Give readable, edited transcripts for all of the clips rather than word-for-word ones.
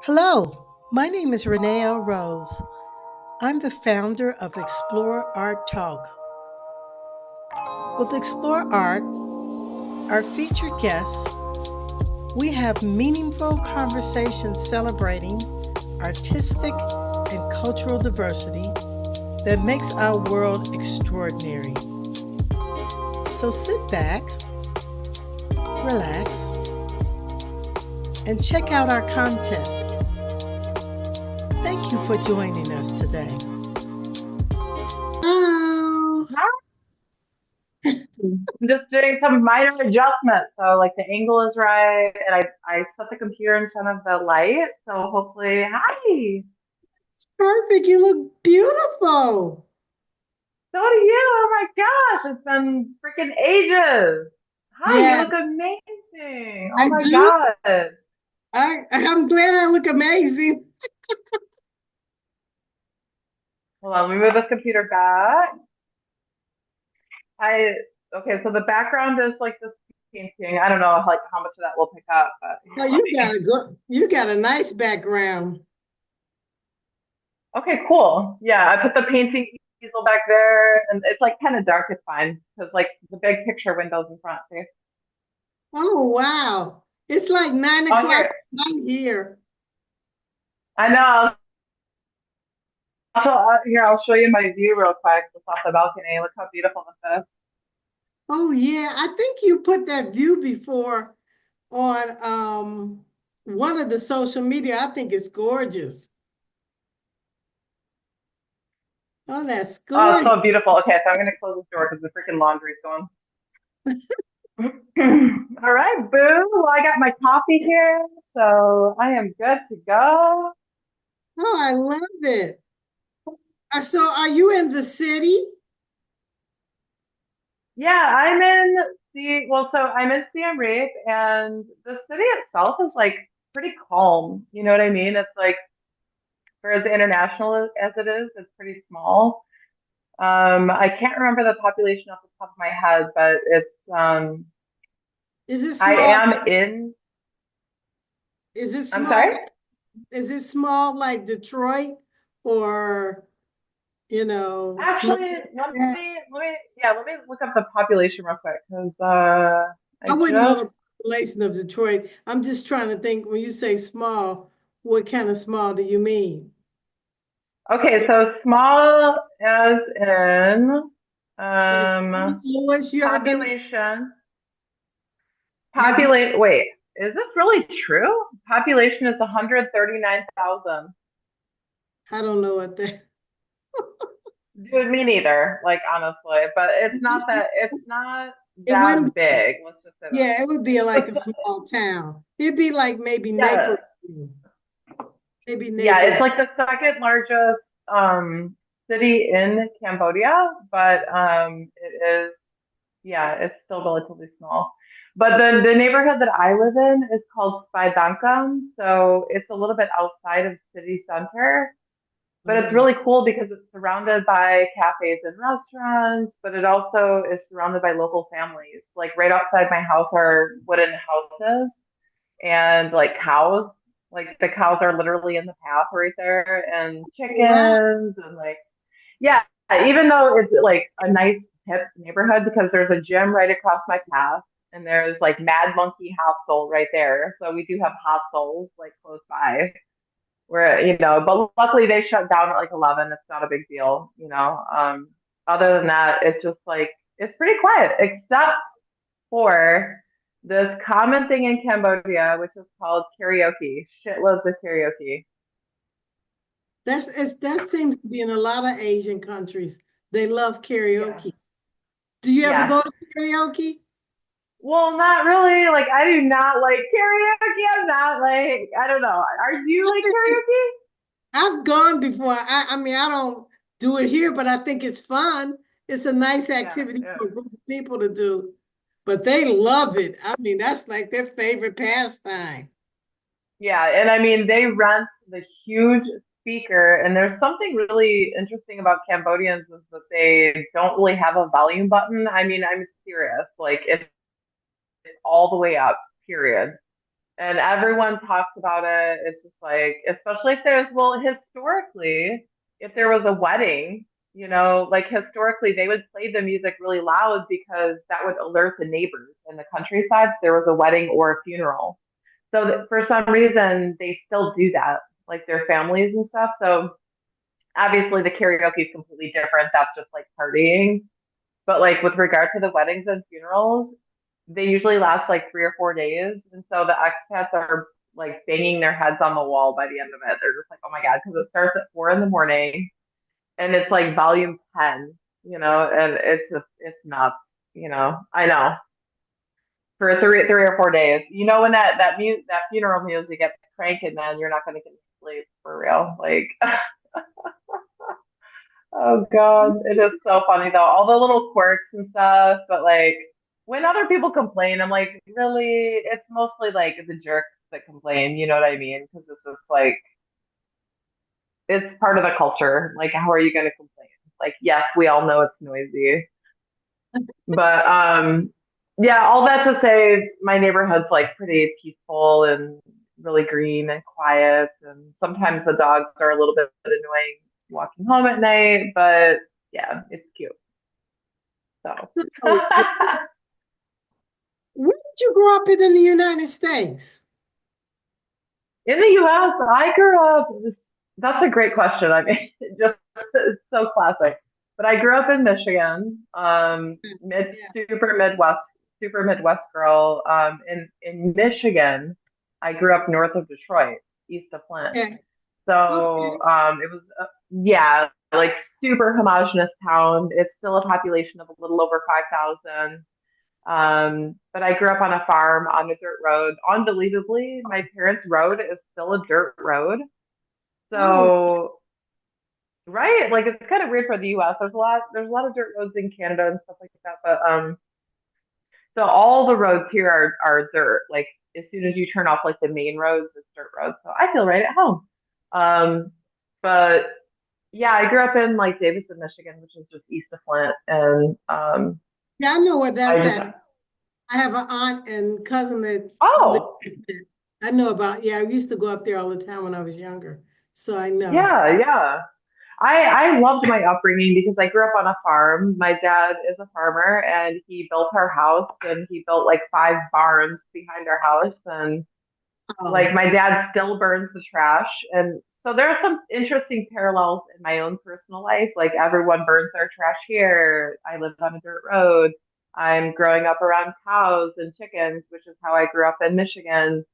Hello, my name is Renee L. Rose. I'm the founder of Explore Art Talk. With Explore Art, our featured guests, we have meaningful conversations celebrating artistic and cultural diversity that makes our world extraordinary. So sit back, relax, and check out our content. Thank you for joining us today. Oh, I'm just doing some minor adjustments. So like the angle is right and I set the computer in front of the light. So hopefully, hi. perfect. You look beautiful. So do you. Oh my gosh. It's been freaking ages. Hi, you Yeah, look amazing. Oh I my do. God. I'm glad I look amazing. Hold on, let me move this computer back. I okay, so the background is like this painting. I don't know like how much of that we'll pick up, but here, Oh, let me you got a nice background. okay, cool. Yeah, I put the painting easel back there, and it's like kind of dark. It's fine because like the big picture windows in front. See? Oh, wow. It's like nine Oh, o'clock here. right here. I know. Here, I'll show you my view real quick. Just off the balcony. Look how beautiful this is. Oh, yeah. I think you put that view before on one of the social media. I think it's gorgeous. Oh, that's Oh, it's gorgeous. so beautiful. Okay, so I'm gonna close this door because the freaking laundry's going. All right, boo. Well, I got my coffee here, so I am good to go. Oh, I love it. So are you in the city? Yeah, so I'm in Siem Reap, and the city itself is like pretty calm. You know what I mean? It's like for as international as it is, it's pretty small. I can't remember the population off the top of my head, but Is it I small? am in. Is it I'm small? sorry. Is it small like Detroit or, small? Actually, let me look up the population real quick because I I wouldn't know just the population of Detroit. I'm just trying to think when you say small, what kind of small do you mean? okay. So small as in Like St. um Louis, you ever been? population. Have you? Populate. Wait, is this really true? Population is 139,000. I don't know what that. Dude, me neither. Like honestly, but it's not It that wouldn't. big. Let's just say Yeah, it would be like a that. small town. It'd be like maybe Yeah, Naperville, maybe yeah. It's Naperville. like the second largest city in Cambodia, but it is yeah, it's still relatively small. But the neighborhood that I live in is called Spaidankam, so it's a little bit outside of city center. But it's Oh, really cool because it's surrounded by cafes and restaurants, but it also is surrounded by local families. Like right outside my house are wooden houses and like cows. Like the cows are literally in the path right there, and wow. chickens, and like, yeah, even though it's like a nice hip neighborhood because there's a gym right across my path and there's like Mad Monkey Hostel right there. So we do have hostels like close by where but luckily they shut down at like 11. It's not a big deal. Other than that, it's just like it's pretty quiet except for this common thing in Cambodia, which is called karaoke. Shitloads of karaoke. That seems to be in a lot of Asian countries. They love Yeah. karaoke. Do you ever Yeah. go to karaoke? Well, not really. Like, I do not like karaoke. I'm not like, I don't know. Are you like karaoke? I've gone before. I mean, I don't do it here, but I think it's fun. It's a nice Yeah, activity yeah. for a group of people to do. But they love it. I mean, that's like their favorite pastime. Yeah, and I mean, they rent the huge speaker, and there's something really interesting about Cambodians is that they don't really have a volume button. I mean, I'm serious. Like, it's all the way up, period. and everyone talks about it. It's just like, especially if there's, well, historically, if there was a wedding, like historically, they would play the music really loud because that would alert the neighbors in the countryside if there was a wedding or a funeral. So that for some reason, they still do that, like their families and stuff. So obviously, the karaoke is completely different. That's just like partying. But like with regard to the weddings and funerals, they usually last like 3 or 4 days. And so the expats are like banging their heads on the wall by the end of it. They're just like, oh my God, because it starts at 4 in the morning and it's like volume 10, and it's nuts, I know. For 3 or 4 days. When that funeral music gets cranking, then you're not gonna get sleep for real. Like oh God, it is so funny though. All the little quirks and stuff, but like when other people complain, I'm like, really? It's mostly like the jerks that complain, you know what I mean? Because it's just like it's part of the culture. Like, how are you gonna complain? Like, yes, we all know it's noisy, but yeah, all that to say, my neighborhood's like pretty peaceful and really green and quiet, and sometimes the dogs are a little bit annoying walking home at night, but yeah, it's cute. So So, where did you grow up in the United States? in the US, I grew up, that's a great question. I mean, it's so classic. But I grew up in Michigan, Yeah. super Midwest girl. In Michigan, I grew up north of Detroit, east of Flint. Okay. So Okay. it was, yeah, like super homogenous town. It's still a population of a little over 5,000. But I grew up on a farm on a dirt road. Unbelievably, my parents' road is still a dirt road. Oh, So, right, like it's kind of weird for the US. There's a lot of dirt roads in Canada and stuff like that. But so all the roads here are dirt. Like as soon as you turn off like the main roads, it's dirt roads. So I feel right at home. Um, but yeah, I grew up in like Davison, Michigan, which is just east of Flint, and yeah, I know where I that's just at. I have an aunt and cousin that live oh there. I know about, yeah, I used to go up there all the time when I was younger. So I know. yeah, yeah. I loved my upbringing because I grew up on a farm. My dad is a farmer and he built our house and he built like 5 barns behind our house. And like Oh, my dad still burns the trash. And so there are some interesting parallels in my own personal life. Like everyone burns their trash here. I live on a dirt road. I'm growing up around cows and chickens, which is how I grew up in Michigan.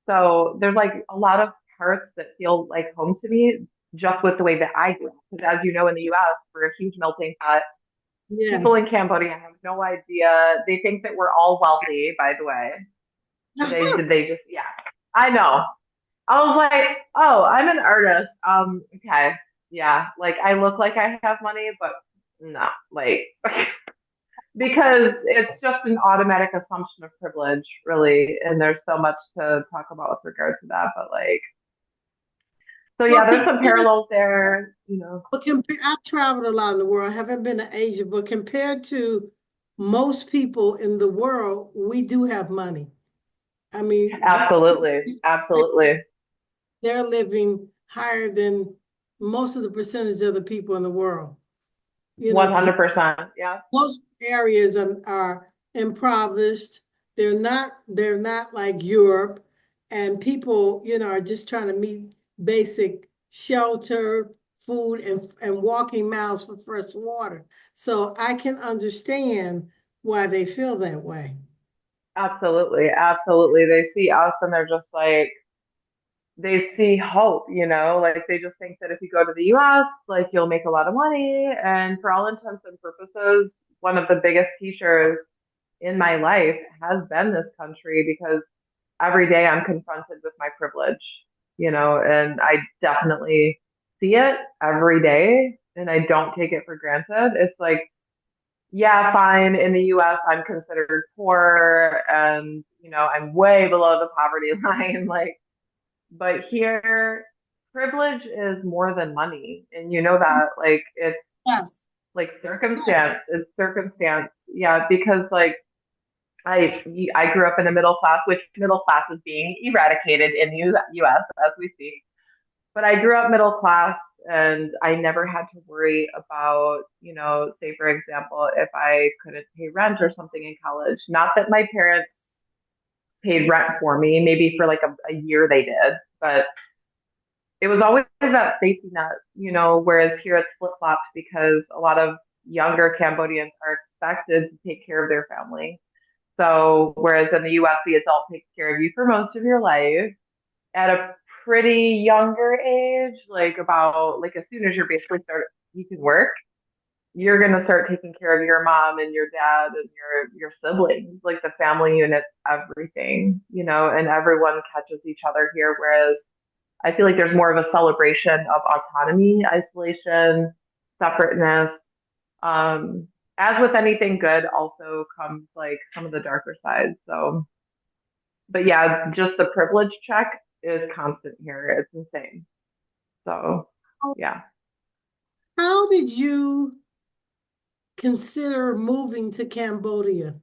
So there's like a lot of parts that feel like home to me just with the way that I grew up. Because as you know, in the US, we're a huge melting pot. People in yes. Cambodia have no idea. They think that we're all wealthy, by the way. They just, yeah. I know. I was like, oh, I'm an artist. Okay. Yeah. Like I look like I have money, but no, like because it's just an automatic assumption of privilege, really. And there's so much to talk about with regard to that. But like, so Well, yeah, there's some parallels there, I've traveled a lot in the world. I haven't been to Asia, but compared to most people in the world, we do have money. I mean, Absolutely, absolutely, they're living higher than most of the percentage of the people in the world. Because 100%. Yeah, most areas are impoverished. They're not like Europe, and people, are just trying to meet basic shelter, food, and walking miles for fresh water. So I can understand why they feel that way. absolutely, absolutely. They see us and they're just like, they see hope, like they just think that if you go to the US, like you'll make a lot of money. And for all intents and purposes, one of the biggest teachers in my life has been this country because every day I'm confronted with my privilege, and I definitely see it every day and I don't take it for granted. It's like, yeah, fine. In the US, I'm considered poor and, I'm way below the poverty line. Like, but here, privilege is more than money. And you know that, like, Yes. it's circumstance. Yeah, because like I grew up in a middle class, which middle class is being eradicated in the U.S. as we speak. But I grew up middle class, and I never had to worry about, say for example, if I couldn't pay rent or something in college. Not that my parents paid rent for me, maybe for like a year they did, but it was always that safety net, whereas here it's flip flopped because a lot of younger Cambodians are expected to take care of their family. So, whereas in the US, the adult takes care of you for most of your life at a pretty younger age, like about like as soon as you're basically start, you can work, you're going to start taking care of your mom and your dad and your siblings, like the family unit, everything, and everyone catches each other here. Whereas I feel like there's more of a celebration of autonomy, isolation, separateness. Um, as with anything good, also comes like some of the darker sides. So, but yeah, just the privilege check is constant here. It's insane. So, yeah. How did you consider moving to Cambodia?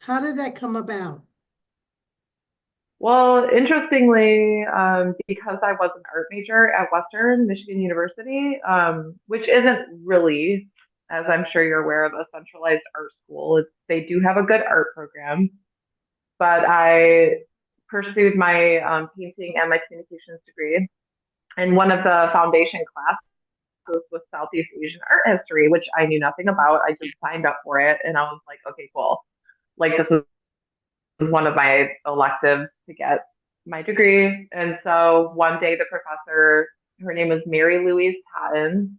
How did that come about? Well, interestingly, because I was an art major at Western Michigan University, which isn't really, as I'm sure you're aware of, a centralized art school. They do have a good art program, but I pursued my painting and my communications degree. And one of the foundation classes was Southeast Asian art history, which I knew nothing about. I just signed up for it, and I was like, okay, cool. Like this is one of my electives to get my degree. And so one day the professor, her name is Mary Louise Patton,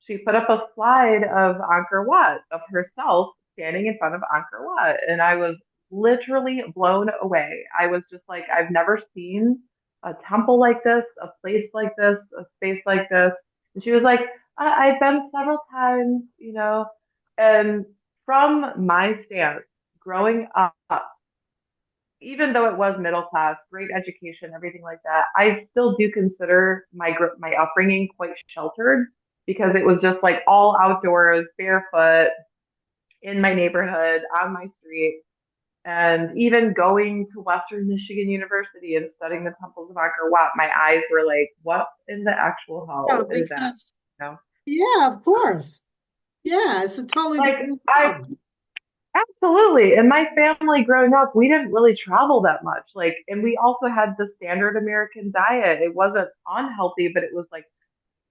she put up a slide of Angkor Wat, of herself standing in front of Angkor Wat. And I was literally blown away. I was just like, I've never seen a temple like this, a place like this, a space like this. And she was like, I've been several times, and from my stance growing up, even though it was middle class, great education, everything like that, I still do consider my upbringing quite sheltered because it was just like all outdoors, barefoot, in my neighborhood, on my street. And even going to Western Michigan University and studying the temples of Angkor Wat, my eyes were like, what in the actual Yeah, hell is that? because, You know? yeah, of course. Yeah, it's a totally Like different I world. absolutely. And my family growing up, we didn't really travel that much. Like, and we also had the standard American diet. It wasn't unhealthy, but it was like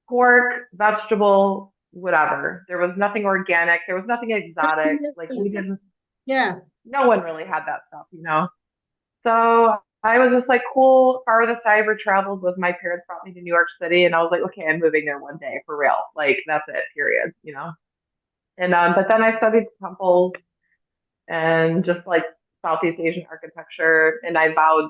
pork, vegetable, whatever. There was nothing organic. There was nothing exotic. Like, we Yes. didn't, Yeah. no one really had that stuff. So I was just like, cool. Farthest I ever traveled was my parents brought me to New York City. And I was like, okay, I'm moving there one day for real. Like, that's it, period. And, but then I studied temples and just like Southeast Asian architecture. And I vowed,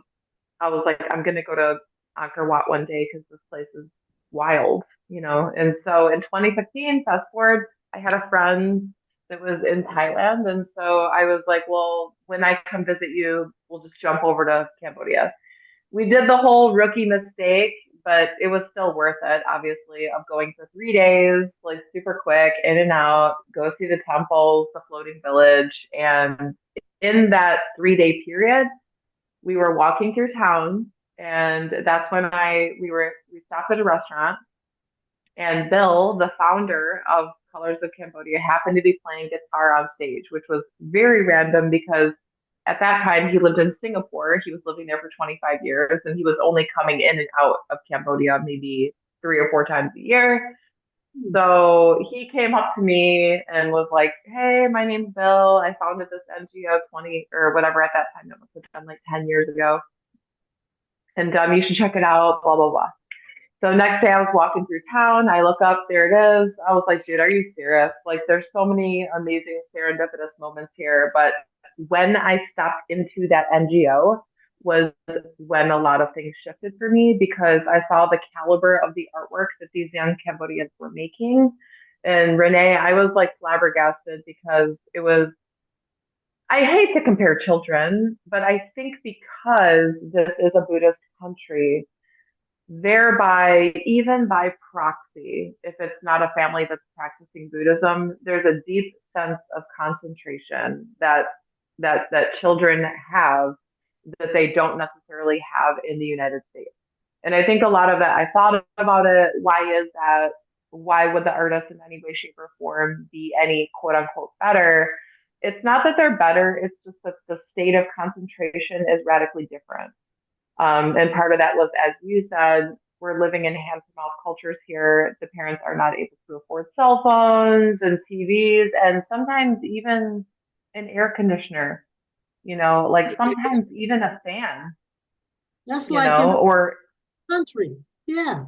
I was like, I'm going to go to Angkor Wat one day because this place is wild. And so in 2015, fast forward, I had a friend that was in Thailand. And so I was like, well, when I come visit you, we'll just jump over to Cambodia. We did the whole rookie mistake, but it was still worth it, obviously, of going for 3 days, like super quick, in and out, go see the temples, the floating village. And in that 3 day period, we were walking through town. And that's when we stopped at a restaurant, and Bill, the founder of Colors of Cambodia, happened to be playing guitar on stage, which was very random because at that time he lived in Singapore. He was living there for 25 years, and he was only coming in and out of Cambodia maybe 3 or 4 times a year. So he came up to me and was like, "Hey, my name's Bill. I founded this NGO 20 or whatever at that time. That must have been like 10 years ago. And you should check it out, blah, blah, blah." So next day I was walking through town. I look up, there it is. I was like, dude, are you serious? Like, there's so many amazing serendipitous moments here. But when I stepped into that NGO was when a lot of things shifted for me because I saw the caliber of the artwork that these young Cambodians were making. And Renee, I was like flabbergasted because it was, I hate to compare children, but I think because this is a Buddhist country, thereby, even by proxy, if it's not a family that's practicing Buddhism, there's a deep sense of concentration that that children have that they don't necessarily have in the United States. And I think a lot of it, I thought about it. Why is that? Why would the artists in any way, shape, or form be any quote unquote better? It's not that they're better, it's just that the state of concentration is radically different. And part of that was, as you said, we're living in hand to mouth cultures here. The parents are not able to afford cell phones and TVs and sometimes even an air conditioner, like sometimes even a fan, That's like in the or country. Yeah.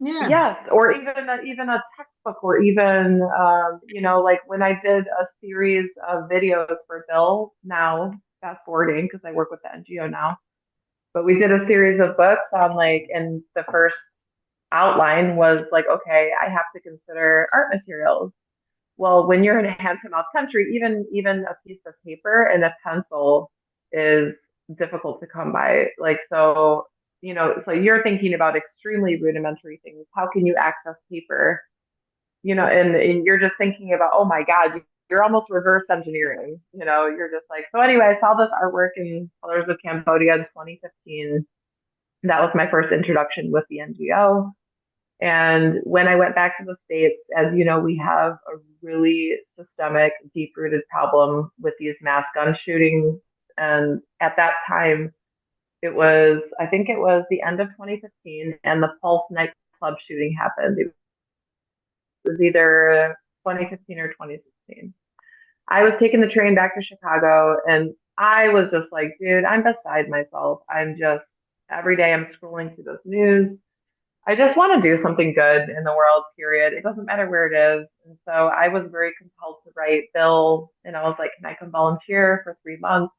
Yeah. yes, or even a textbook, or even like when I did a series of videos for Bill. Now fast forwarding because I work with the NGO now, but we did a series of books on like, and the first outline was like, okay, I have to consider art materials. Well, when you're in a hand to mouth country, even a piece of paper and a pencil is difficult to come by. Like so, so you're thinking about extremely rudimentary things. How can you access paper? And you're just thinking about, oh my God, you're almost reverse engineering. You're just like, so anyway, I saw this artwork in Colors of Cambodia in 2015. That was my first introduction with the NGO. And when I went back to the States, as you know, we have a really systemic, deep rooted problem with these mass gun shootings. And at that time, I think it was the end of 2015, and the Pulse nightclub shooting happened. It was either 2015 or 2016. I was taking the train back to Chicago, and I was just like, dude, I'm beside myself. Every day I'm scrolling through this news. I just want to do something good in the world, period. It doesn't matter where it is. And so I was very compelled to write Bill, and I was like, can I come volunteer for 3 months?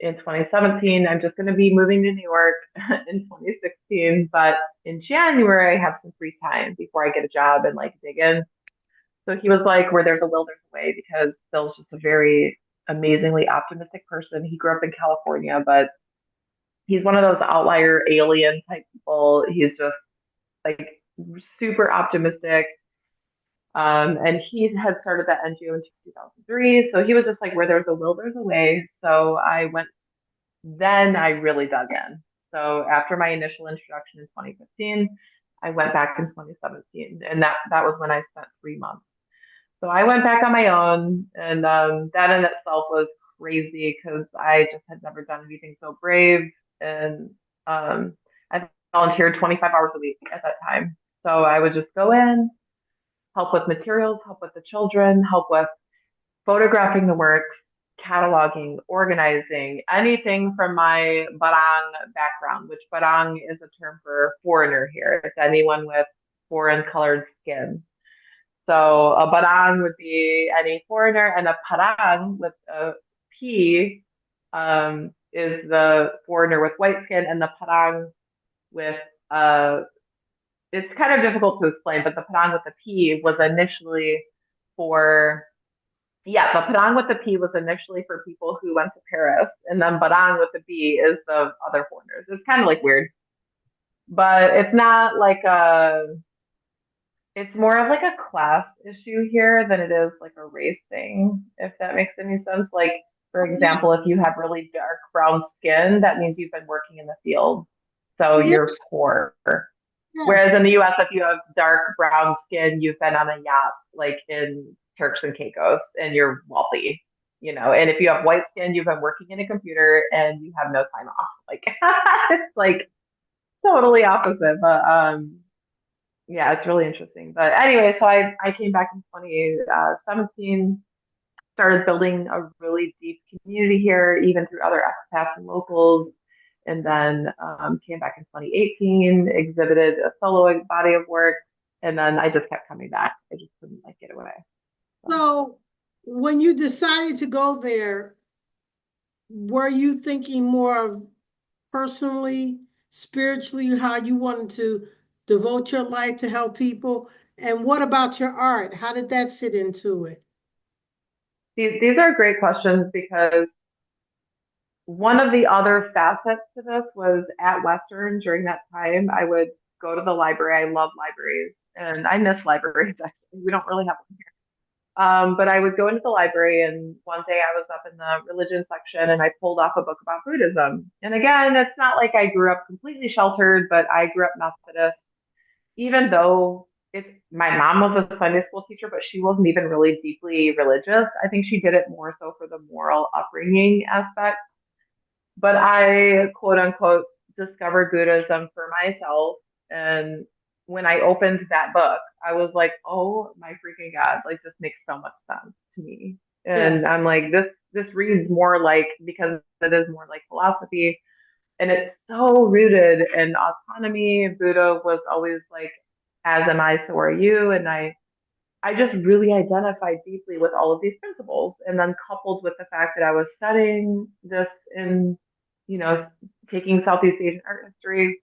In 2017, I'm just going to be moving to New York in 2016, but in January, I have some free time before I get a job and like dig in. So he was like, where there's a will, there's a way, because Bill's just a very amazingly optimistic person. He grew up in California, but he's one of those outlier alien type people. He's just like super optimistic. And he had started that NGO in 2003. So he was just like, where there's a will, there's a way. So then I really dug in. So after my initial introduction in 2015, I went back in 2017. And that was when I spent 3 months. So I went back on my own. And that in itself was crazy because I just had never done anything so brave. And I volunteered 25 hours a week at that time. So I would just go in, help with materials, help with the children, help with photographing the works, cataloging, organizing, anything from my barang background, which barang is a term for foreigner here. It's anyone with foreign colored skin. So a barang would be any foreigner, and a parang with a P is the foreigner with white skin, and the parang with it's kind of difficult to explain, but the parang with the P was initially for the parang with the P was initially for people who went to Paris, and then barang with the B is the other foreigners. It's kind of like weird, but it's not like it's more of like a class issue here than it is like a race thing, if that makes any sense. Like, for Yeah. example, if you have really dark brown skin, that means you've been working in the field, so Yeah. you're poor. Yeah. Whereas in the US, if you have dark brown skin, you've been on a yacht like in Turks and Caicos and you're wealthy. And if you have white skin, you've been working in a computer and you have no time off. Like it's like totally opposite. But yeah, it's really interesting. But anyway, so I came back in 2017, started building a really deep community here, even through other expats and locals. And then came back in 2018, exhibited a solo body of work, and then I just kept coming back. I just couldn't like get away. So. So when you decided to go there, were you thinking more of personally, spiritually, how you wanted to devote your life to help people? And what about your art? How did that fit into it? These are great questions because one of the other facets to this was at Western during that time, I would go to the library. I love libraries and I miss libraries actually. We don't really have them here. But I would go into the library, and one day I was up in the religion section and I pulled off a book about Buddhism. And again, it's not like I grew up completely sheltered, but I grew up Methodist, even though my mom was a Sunday school teacher, but she wasn't even really deeply religious. I think she did it more so for the moral upbringing aspect. But I, quote unquote, discovered Buddhism for myself. And when I opened that book, I was like, oh my freaking God, like this makes so much sense to me. And Yes, I'm like, this reads more like, because it is more like philosophy, and it's so rooted in autonomy. Buddha was always like, as am I, so are you. And I just really identified deeply with all of these principles. And then coupled with the fact that I was studying this in, you know, taking Southeast Asian art history,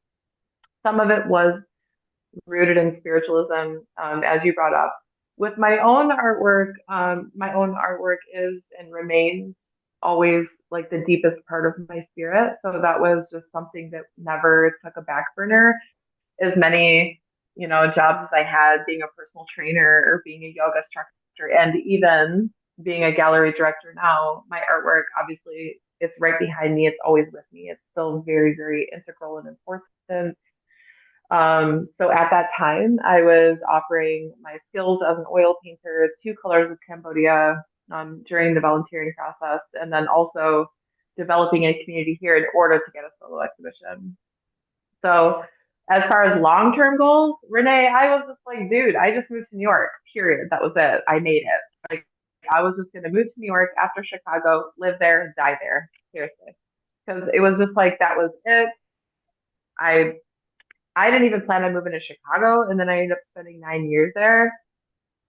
some of it was rooted in spiritualism, as you brought up. With my own artwork is and remains always like the deepest part of my spirit. So that was just something that never took a back burner. As many, jobs as I had, being a personal trainer or being a yoga instructor, and even being a gallery director now, my artwork obviously it's right behind me. It's always with me. It's still very, very integral and important. So at that time, I was offering my skills as an oil painter to Colors of Cambodia during the volunteering process, and then also developing a community here in order to get a solo exhibition. So as far as long-term goals, Renee, I was just like, dude, I just moved to New York, period. That was it. I made it. Like, I was just going to move to New York after Chicago, live there, die there. Seriously. Because it was just like, that was it. I I didn't even plan on moving to Chicago, and then I ended up spending 9 years there.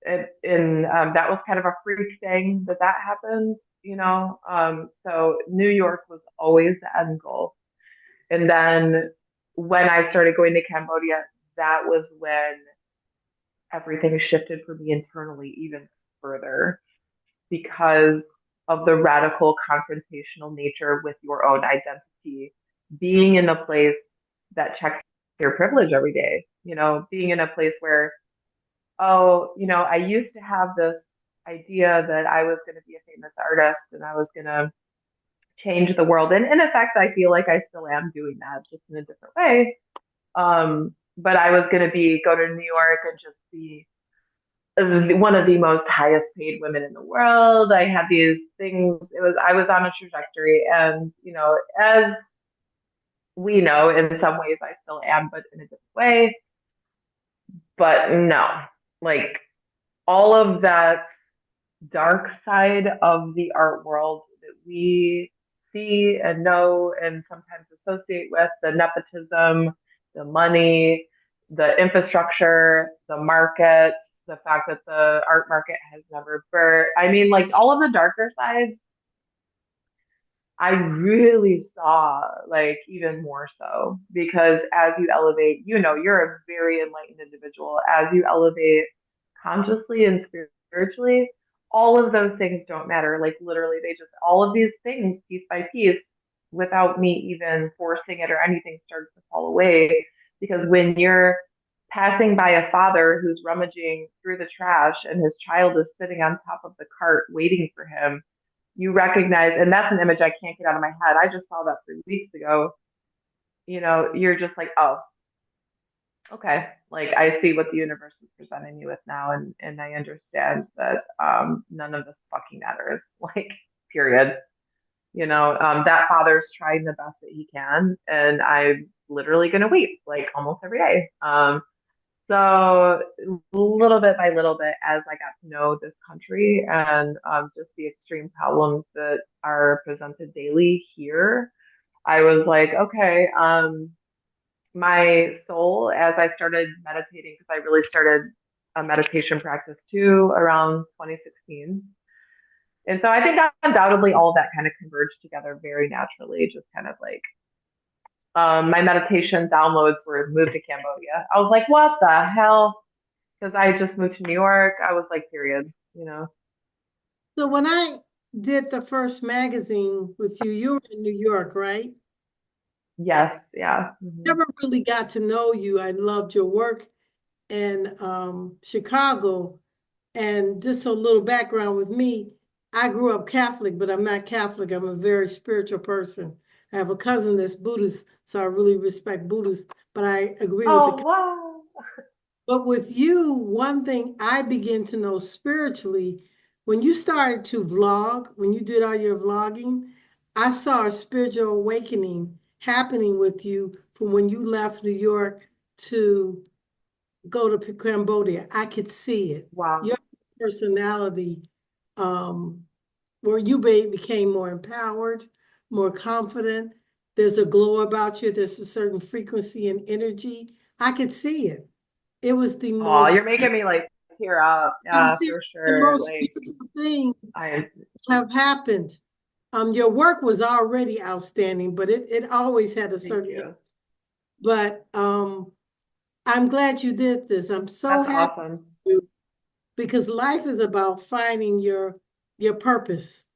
And that was kind of a freak thing that happened. So New York was always the end goal. And then when I started going to Cambodia, that was when everything shifted for me internally even further because of the radical confrontational nature with your own identity. Being in a place that checks your privilege every day, being in a place where, oh, I used to have this idea that I was going to be a famous artist and I was going to change the world. And in effect, I feel like I still am doing that, just in a different way. But I was going to go to New York and just be one of the most highest paid women in the world. I had these things. I was on a trajectory, and as we know, in some ways I still am, but in a different way. But no, like all of that dark side of the art world that we see and know and sometimes associate with the nepotism, the money, the infrastructure, the market, the fact that the art market has never burst. I mean, like all of the darker sides, I really saw like even more so because as you elevate, you're a very enlightened individual. As you elevate consciously and spiritually, all of those things don't matter. Like literally, all of these things, piece by piece, without me even forcing it or anything, starts to fall away. Because when you're passing by a father who's rummaging through the trash and his child is sitting on top of the cart waiting for him, you recognize, and that's an image I can't get out of my head. I just saw that 3 weeks ago. You're just like, oh, okay, like I see what the universe is presenting me with now, and I understand that none of this fucking matters. Like, period. That father's trying the best that he can, and I'm literally gonna weep like almost every day. So little bit by little bit, as I got to know this country and just the extreme problems that are presented daily here, I was like, okay, my soul, as I started meditating, because I really started a meditation practice too around 2016. And so I think undoubtedly all of that kind of converged together very naturally, just kind of like my meditation downloads were moved to Cambodia. I was like, what the hell? Because I just moved to New York. I was like, period. So when I did the first magazine with you, you were in New York, right? Yes, yeah. Mm-hmm. Never really got to know you. I loved your work in Chicago. And just a little background with me, I grew up Catholic, but I'm not Catholic. I'm a very spiritual person. I have a cousin that's Buddhist, so I really respect Buddhists, but I agree with the. Oh, wow. But with you, one thing I begin to know spiritually, when you started to vlog, when you did all your vlogging, I saw a spiritual awakening happening with you from when you left New York to go to Cambodia. I could see it. Your Wow. personality, um, where you became more empowered, more confident. There's a glow about you. There's a certain frequency and energy. I could see it. It was the Oh, most, you're making me like tear up. I'm Yeah, serious, for the sure. most Like, beautiful thing I have happened. Your work was already outstanding, but it always had a thank certain, you. but I'm glad you did this. I'm so That's happy awesome. for you because life is about finding your purpose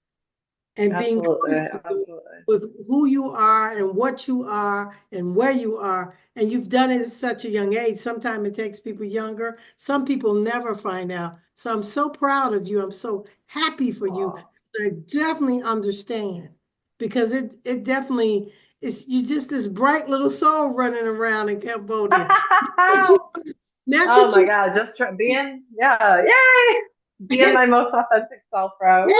and being Absolutely. comfortable Absolutely. with who you are and what you are and where you are. And you've done it at such a young age. Sometimes it takes people younger. Some people never find out. So I'm so proud of you. I'm so happy for you. Oh. I definitely understand because it definitely is you just this bright little soul running around in Cambodia. Not that you, not Oh that my you God, just being, yeah, yay! Being my most authentic self, bro. yeah,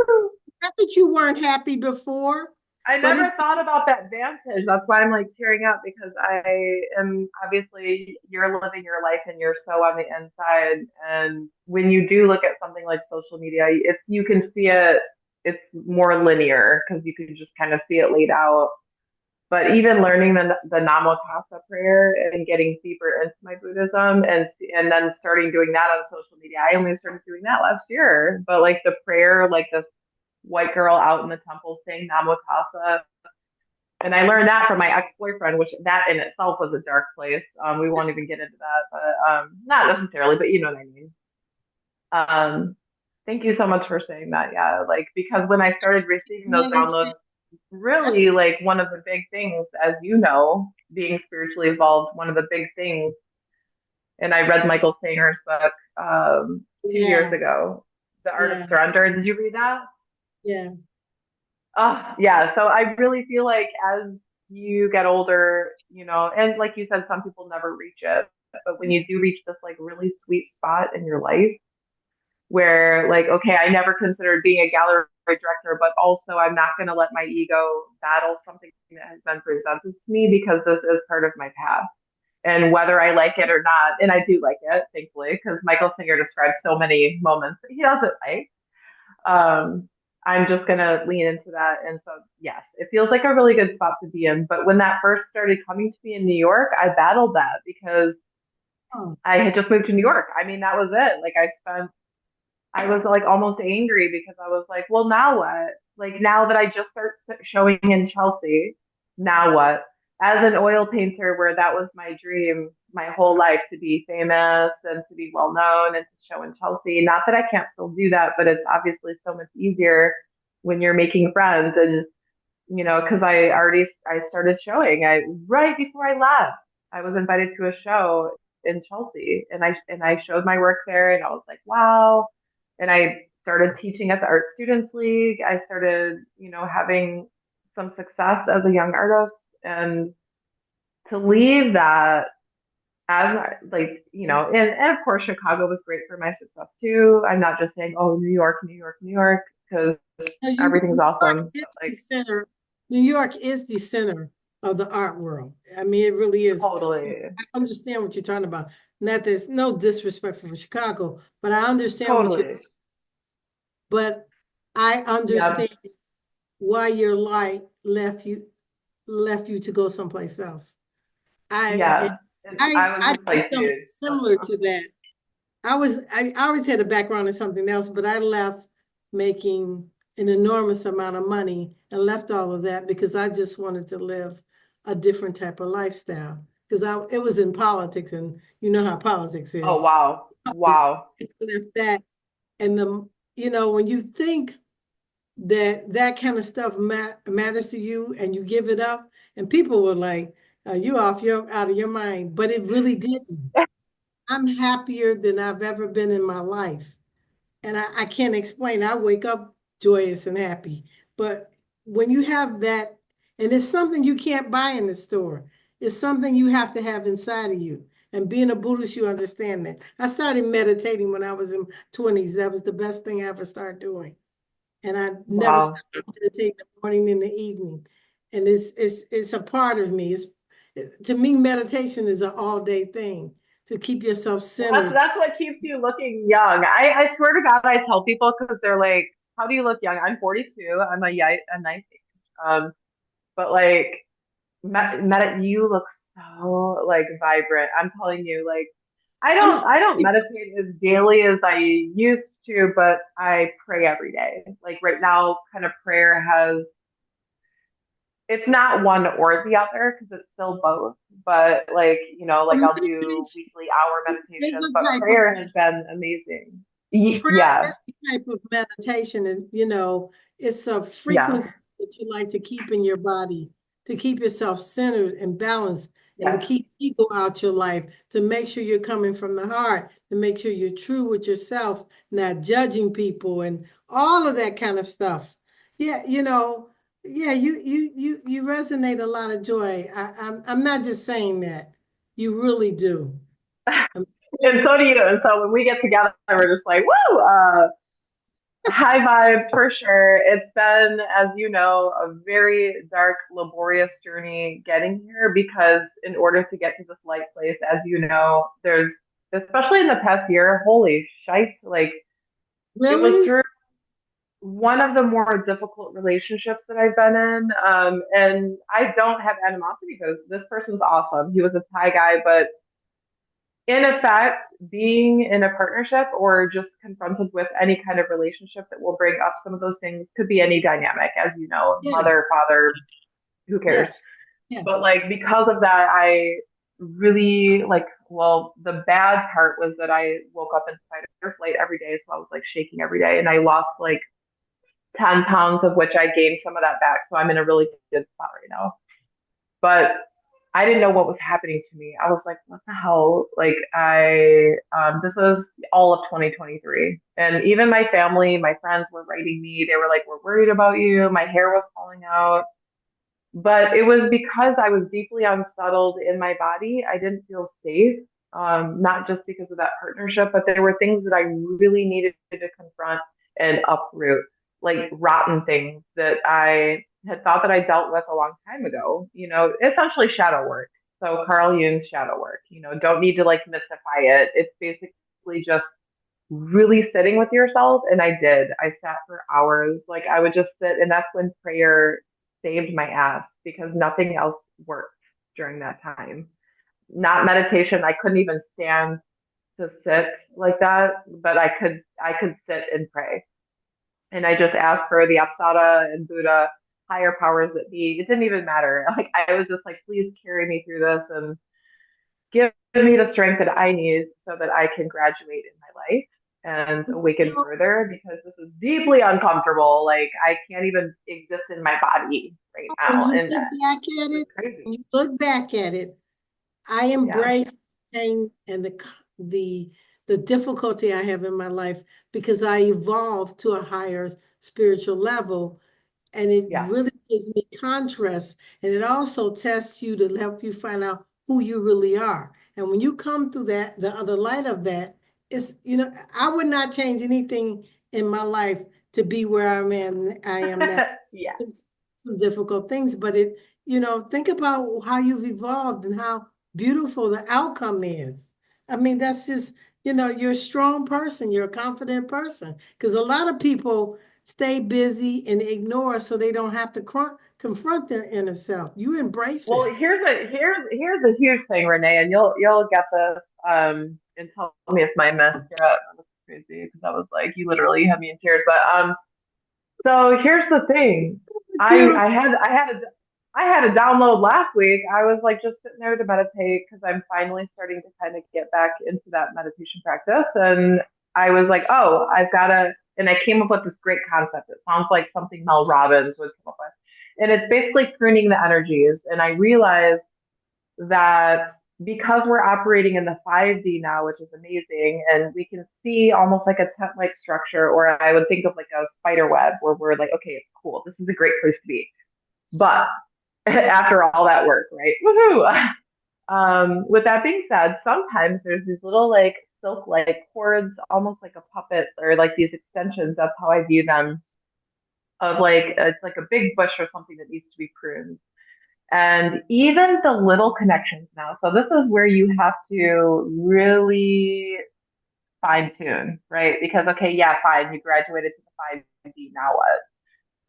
Woo! not that you weren't happy before, I but it never thought about that vantage. That's why I'm like tearing up because I am obviously you're living your life and you're so on the inside. And when you do look at something like social media, it's you can see it. It's more linear because you can just kind of see it laid out. But even learning the Namo Tassa prayer and getting deeper into my Buddhism and then starting doing that on social media. I only started doing that last year, but like the prayer, like this white girl out in the temple saying Namo Tassa, and I learned that from my ex boyfriend, which that in itself was a dark place. We won't even get into that, but not necessarily, but you know what I mean. Um, Thank you so much for saying that. Yeah, like because when I started receiving those meditate. downloads, really like one of the big things, as you know, being spiritually evolved, one of the big things, and I read Michael Sanger's book 2 years Yeah, ago, The Art of yeah, Surrender. Did you read that? yeah. Yeah. So I really feel like as you get older, and like you said, some people never reach it, but when you do reach this like really sweet spot in your life where like, okay, I never considered being a gallery director, but also I'm not going to let my ego battle something that has been presented to me because this is part of my path. And whether I like it or not, and I do like it, thankfully, because Michael Singer describes so many moments that he doesn't like. Um, I'm just gonna lean into that. And so, yes, it feels like a really good spot to be in. But when that first started coming to me in New York, I battled that because Oh, I had just moved to New York. I mean, that was it. I was like almost angry because I was like, well, now what? Like now that I just start showing in Chelsea, now what? As an oil painter, where that was my dream my whole life to be famous and to be well known and to show in Chelsea. Not that I can't still do that, but it's obviously so much easier when you're making friends and because I started showing. I right before I left, I was invited to a show in Chelsea, and I showed my work there, and I was like, wow. And I started teaching at the Art Students League. I started, having some success as a young artist, and to leave that as like, and of course Chicago was great for my success too. I'm not just saying, oh, New York, New York, New York, because now everything's New York awesome. is But the like center. New York is the center of the art world. I mean, it really is. So totally. I understand what you're talking about. Not there's no disrespect for Chicago, but I understand what you. Totally. But I Yeah. understand why your light left you to go someplace else. I Yeah. And I I was just did like, something dude, similar to that. I always had a background in something else, but I left making an enormous amount of money and left all of that because I just wanted to live a different type of lifestyle. Because it was in politics, and you know how politics oh is. wow. I Wow. left that, and when you think that that kind of stuff matters to you, and you give it up, and people were like, "You out of your mind," but it really didn't. I'm happier than I've ever been in my life. and I can't explain. I wake up joyous and happy. But when you have that, and it's something you can't buy in the store, it's something you have to have inside of you. And being a Buddhist, you understand that. I started meditating when I was in 20s. That was the best thing I ever started doing. And I never Wow. stopped meditating the morning and the evening. And it's a part of me. To me, meditation is an all day thing to keep yourself Well, centered. that's what keeps you looking young. I swear to God, I tell people because they're like, "How do you look young?" I'm 42. I'm a nice age. But like, you look so like vibrant. I'm telling you, like, I'm I don't meditate as daily as I used to, but I pray every day. Like right now, kind of prayer has it's not one or the other because it's still both. But like, like I'll do meditation weekly hour is meditations, a but type of prayer has meditation. been amazing. Prayer Yeah, is a type of meditation, and it's a yeah, frequency that you like to keep in your body to keep yourself centered and balanced, and to yes. keep ego out your life, to make sure you're coming from the heart, to make sure you're true with yourself, not judging people, and all of that kind of stuff. Yeah, yeah, you resonate a lot of joy. I'm not just saying that. You really do. I'm And so do you. And so when we get together, we're just like, woo, high vibes for sure. It's been, as you know, a very dark, laborious journey getting here because in order to get to this light place, as you know, there's, especially in the past year, holy shite, like it was really. through one of the more difficult relationships that I've been in. And I don't have animosity because this person's awesome. He was a Thai guy, but in effect, being in a partnership or just confronted with any kind of relationship that will bring up some of those things could be any dynamic, as you know, Yes, mother, father, who cares? yes, But yes. like because of that, I really like well, the bad part was that I woke up in fight or flight every day, so I was like shaking every day, and I lost like 10 pounds, of which I gained some of that back. So I'm in a really good spot right now. But I didn't know what was happening to me. I was like, what the hell? Like this was all of 2023. And even my family, my friends were writing me. They were like, we're worried about you. My hair was falling out. But it was because I was deeply unsettled in my body. I didn't feel safe, not just because of that partnership, but there were things that I really needed to confront and uproot, like rotten things that I had thought that I dealt with a long time ago. Essentially shadow work. So Carl Jung's shadow work. Don't need to like mystify it. It's basically just really sitting with yourself. And I did. I sat for hours. Like I would just sit, and that's when prayer saved my ass because nothing else worked during that time. Not meditation. I couldn't even stand to sit like that, but I could sit and pray. And I just asked for the Apsara and Buddha, higher powers that be. It didn't even matter. Like I was just like, please carry me through this and give me the strength that I need so that I can graduate in my life and awaken So further because this is deeply uncomfortable. Like I can't even exist in my body right when now, you and look back at it's it, crazy. when you look back at it, I Yeah. embrace pain and the the difficulty I have in my life because I evolved to a higher spiritual level, and it Yes. really gives me contrast, and it also tests you to help you find out who you really are. And when you come through that, the other light of that, I would not change anything in my life to be where I am now. Yeah. It's some difficult things, but think about how you've evolved and how beautiful the outcome is. I mean, that's just, you're a strong person, you're a confident person. Because a lot of people stay busy and ignore so they don't have to confront their inner self. You embrace Well, it. here's a huge thing, Renee, and you'll get this. And tell me if my mascara looks crazy because I was like, you literally had me in tears. But so here's the thing. I Beautiful. I had I had a I had a download last week. I was like just sitting there to meditate because I'm finally starting to kind of get back into that meditation practice. And I was like, oh, I've got to, and I came up with this great concept. It sounds like something Mel Robbins would come up with. And it's basically pruning the energies. And I realized that because we're operating in the 5D now, which is amazing, and we can see almost like a tent-like structure, or I would think of like a spider web where we're like, okay, it's cool. This is a great place to be. But after all that work, right? Woohoo! With that being said, sometimes there's these little like silk-like cords, almost like a puppet, or like these extensions. That's how I view them. Of like it's like a big bush or something that needs to be pruned. And even the little connections now. So this is where you have to really fine tune, right? Because okay, yeah, fine, you graduated to the 5D, now what?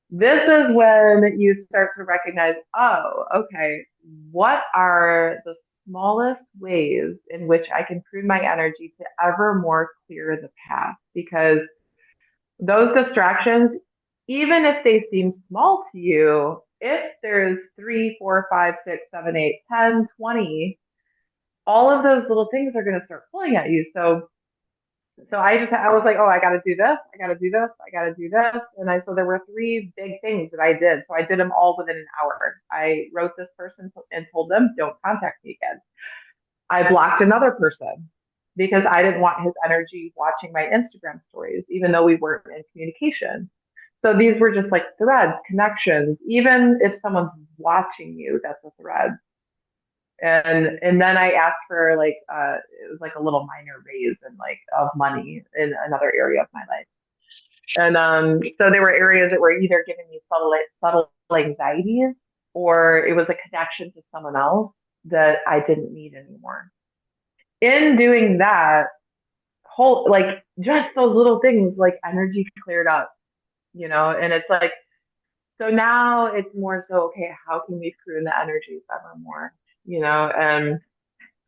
This is when you start to recognize, oh, okay, what are the smallest ways in which I can prune my energy to ever more clear the path? Because those distractions, even if they seem small to you, if there's 3, 4, 5, 6, 7, 8, 10, 20, all of those little things are going to start pulling at you. So I was like, oh, I got to do this, I got to do this, I got to do this, so there were three big things that I did. So I did them all within an hour. I wrote this person and told them, don't contact me again. I blocked another person because I didn't want his energy watching my Instagram stories, even though we weren't in communication. So these were just like threads, connections. Even if someone's watching you, that's a thread. And then I asked for like it was like a little minor raise and like of money in another area of my life. And so there were areas that were either giving me subtle anxieties, or it was a connection to someone else that I didn't need anymore. In doing that, whole like just those little things, like energy cleared up, and it's like, so now it's more so, okay, how can we prune the energies ever more, and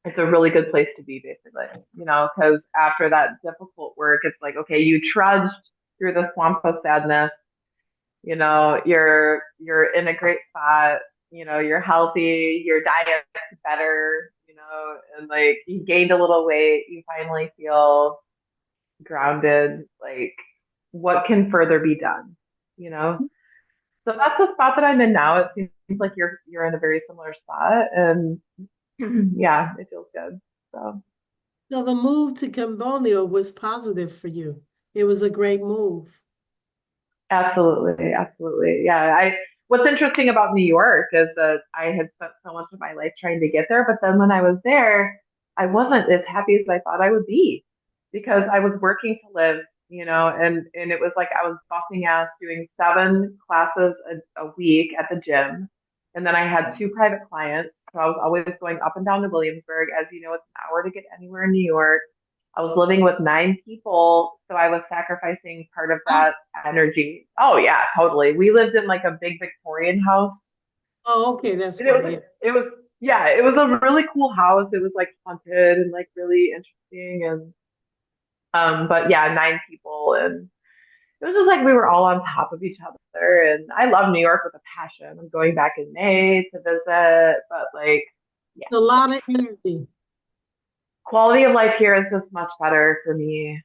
it's a really good place to be, basically, because after that difficult work, it's like, okay, you trudged through the swamp of sadness, you're in a great spot, you're healthy, your diet's better, and like you gained a little weight, you finally feel grounded, like what can further be done, you know? So that's the spot that I'm in now. It seems like you're in a very similar spot, and yeah, it feels good. So So the move to Cambodia was positive for you. It was a great move. absolutely, absolutely. Yeah. What's interesting about New York is that I had spent so much of my life trying to get there, but then when I was there, I wasn't as happy as I thought I would be because I was working to live, and it was like I was busting ass doing 7 classes a week at the gym. And then I had 2 private clients. So I was always going up and down to Williamsburg. As you know, it's an hour to get anywhere in New York. I was living with 9 people, so I was sacrificing part of that energy. Oh yeah, totally. We lived in like a big Victorian house. Oh, okay, that's And it why. was Yeah. it was yeah, it was a really cool house. It was like haunted and like really interesting, and but yeah, 9 people, and it was just like we were all on top of each other, and I love New York with a passion. I'm going back in May to visit, but like yeah, A lot of energy. quality of life here is just much better for me.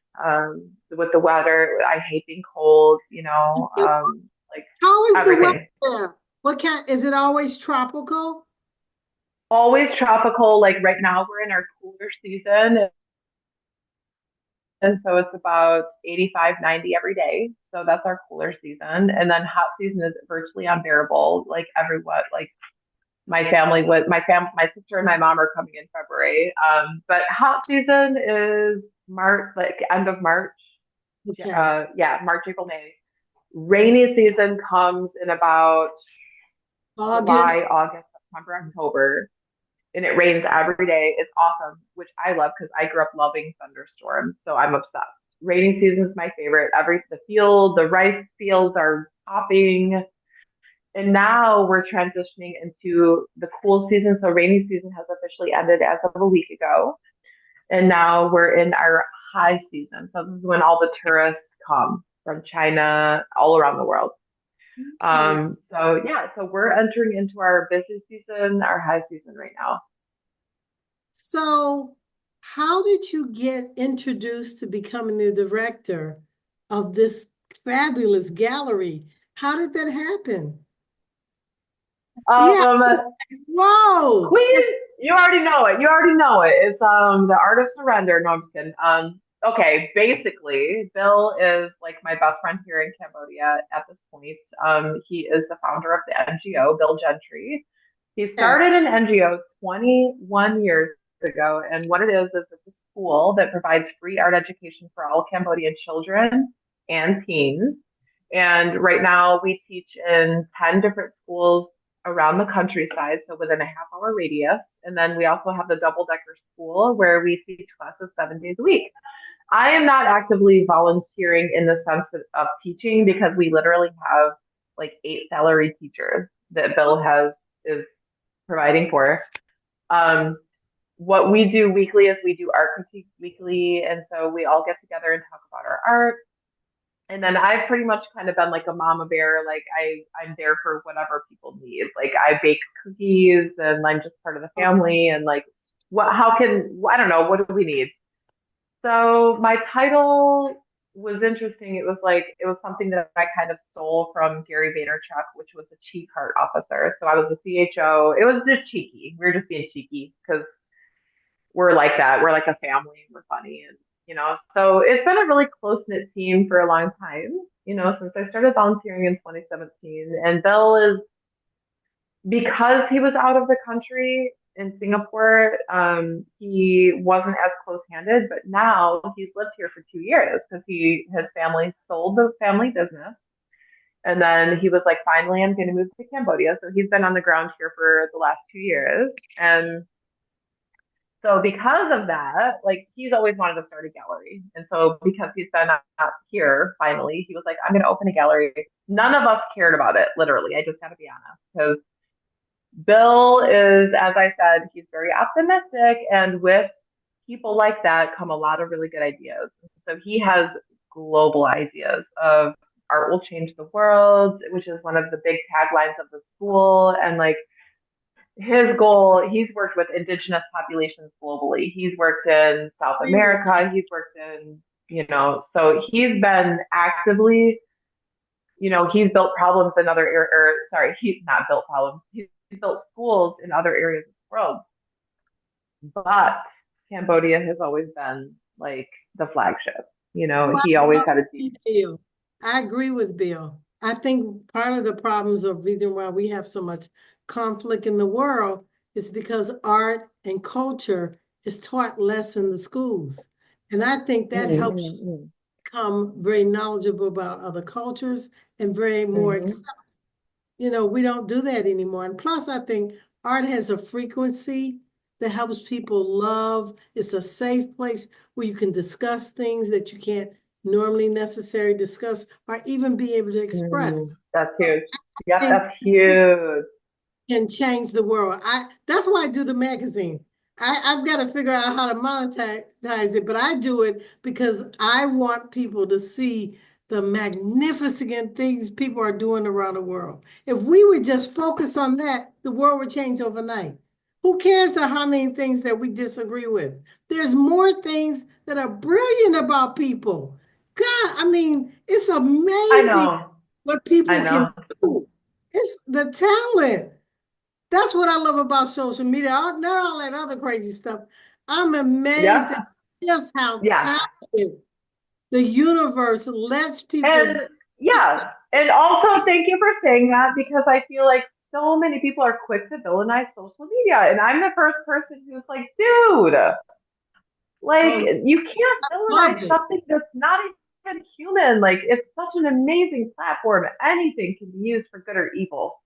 With the weather, I hate being cold, like How is the weather everything. there? What kind, is it always tropical? Always tropical. Like right now, we're in our cooler season. And so it's about 85, 90 every day. So that's our cooler season. And then hot season is virtually unbearable. Like like my sister and my mom are coming in February. But hot season is March, like end of March. Okay. Yeah, March, April, May. Rainy season comes in about August. July, August, September, October, and it rains every day. It's awesome, which I love because I grew up loving thunderstorms, so I'm obsessed. Rainy season is my favorite. The rice fields are popping, and now we're transitioning into the cool season. So rainy season has officially ended as of a week ago, and now we're in our high season. So this is when all the tourists come from China, all around the world. Okay. So yeah, so we're entering into our busy season, our high season right now. So, how did you get introduced to becoming the director of this fabulous gallery? How did that happen? Yeah. Um, Whoa. Queen. You already know it. You already know it. It's the art of surrender. No, I'm just kidding. Okay, basically, Bill is like my best friend here in Cambodia at this point. He is the founder of the NGO, Bill Gentry. He Yeah. started an NGO 21 years ago, and what it is it's a school that provides free art education for all Cambodian children and teens. And right now, we teach in 10 different schools around the countryside, so within a half-hour radius. And then we also have the double-decker school where we teach classes 7 days a week. I am not actively volunteering in the sense of teaching because we literally have like 8 salary teachers that Bill has is providing for. Um, what we do weekly is we do art critiques weekly, and so we all get together and talk about our art. And then I've pretty much kind of been like a mama bear. Like I'm there for whatever people need. Like I bake cookies, and I'm just part of the Okay. family. And like, what? How can I don't know? What do we need? So my title was interesting. It was like it was something that I kind of stole from Gary Vaynerchuk, which was the chief heart officer. So I was the CHO. It was just cheeky. We were just being cheeky because we're like that. We're like a family. We're funny, and So it's been a really close knit team for a long time. Since I started volunteering in 2017, and Bill is because he was out of the country in Singapore, he wasn't as close-handed, but now he's lived here for 2 years because his family sold the family business, and then he was like, finally, I'm going to move to Cambodia. So he's been on the ground here for the last 2 years, and so because of that, like he's always wanted to start a gallery, and so because he's been out here, finally, he was like, I'm going to open a gallery. None of us cared about it, literally. I just got to be honest because Bill is, as I said, he's very optimistic, and with people like that come a lot of really good ideas. So he has global ideas of art will change the world, which is one of the big taglines of the school. And like his goal, he's worked with indigenous populations globally. He's worked in South Agree with America. He's worked in, so he's been actively he's built problems in other areas, or sorry, he's not built problems. He's built schools in other areas of the world. But Cambodia has always been like the flagship. Well, He always had a deep. Bill. I agree with Bill. I think part of the problems of reason why we have so much conflict in the world is because art and culture is taught less in the schools. And I think that helps you Mm-hmm, become very knowledgeable about other cultures and very more mm-hmm, we don't do that anymore. And plus, I think art has a frequency that helps people love. It's a safe place where you can discuss things that you can't normally necessarily discuss or even be able to mm-hmm. express. That's So huge. I Yep, think that's huge. can change the world. That's why I do the magazine. I've got to figure out how to monetize it, but I do it because I want people to see the magnificent things people are doing around the world. If we would just focus on that, the world would change overnight. Who cares how many things that we disagree with? There's more things that are brilliant about people. God, I mean, it's I amazing know. what I people can know. do. It's the talent. That's what I love about social media. Not all that other crazy stuff. I'm amazed at Yep. just how Yes. talented the universe lets people And yeah. And also thank you for saying that because I feel like so many people are quick to villainize social media. And I'm the first person who's like, dude, like oh, you can't love villainize it. something that's not even human. Like it's such an amazing platform. Anything can be used for good or evil,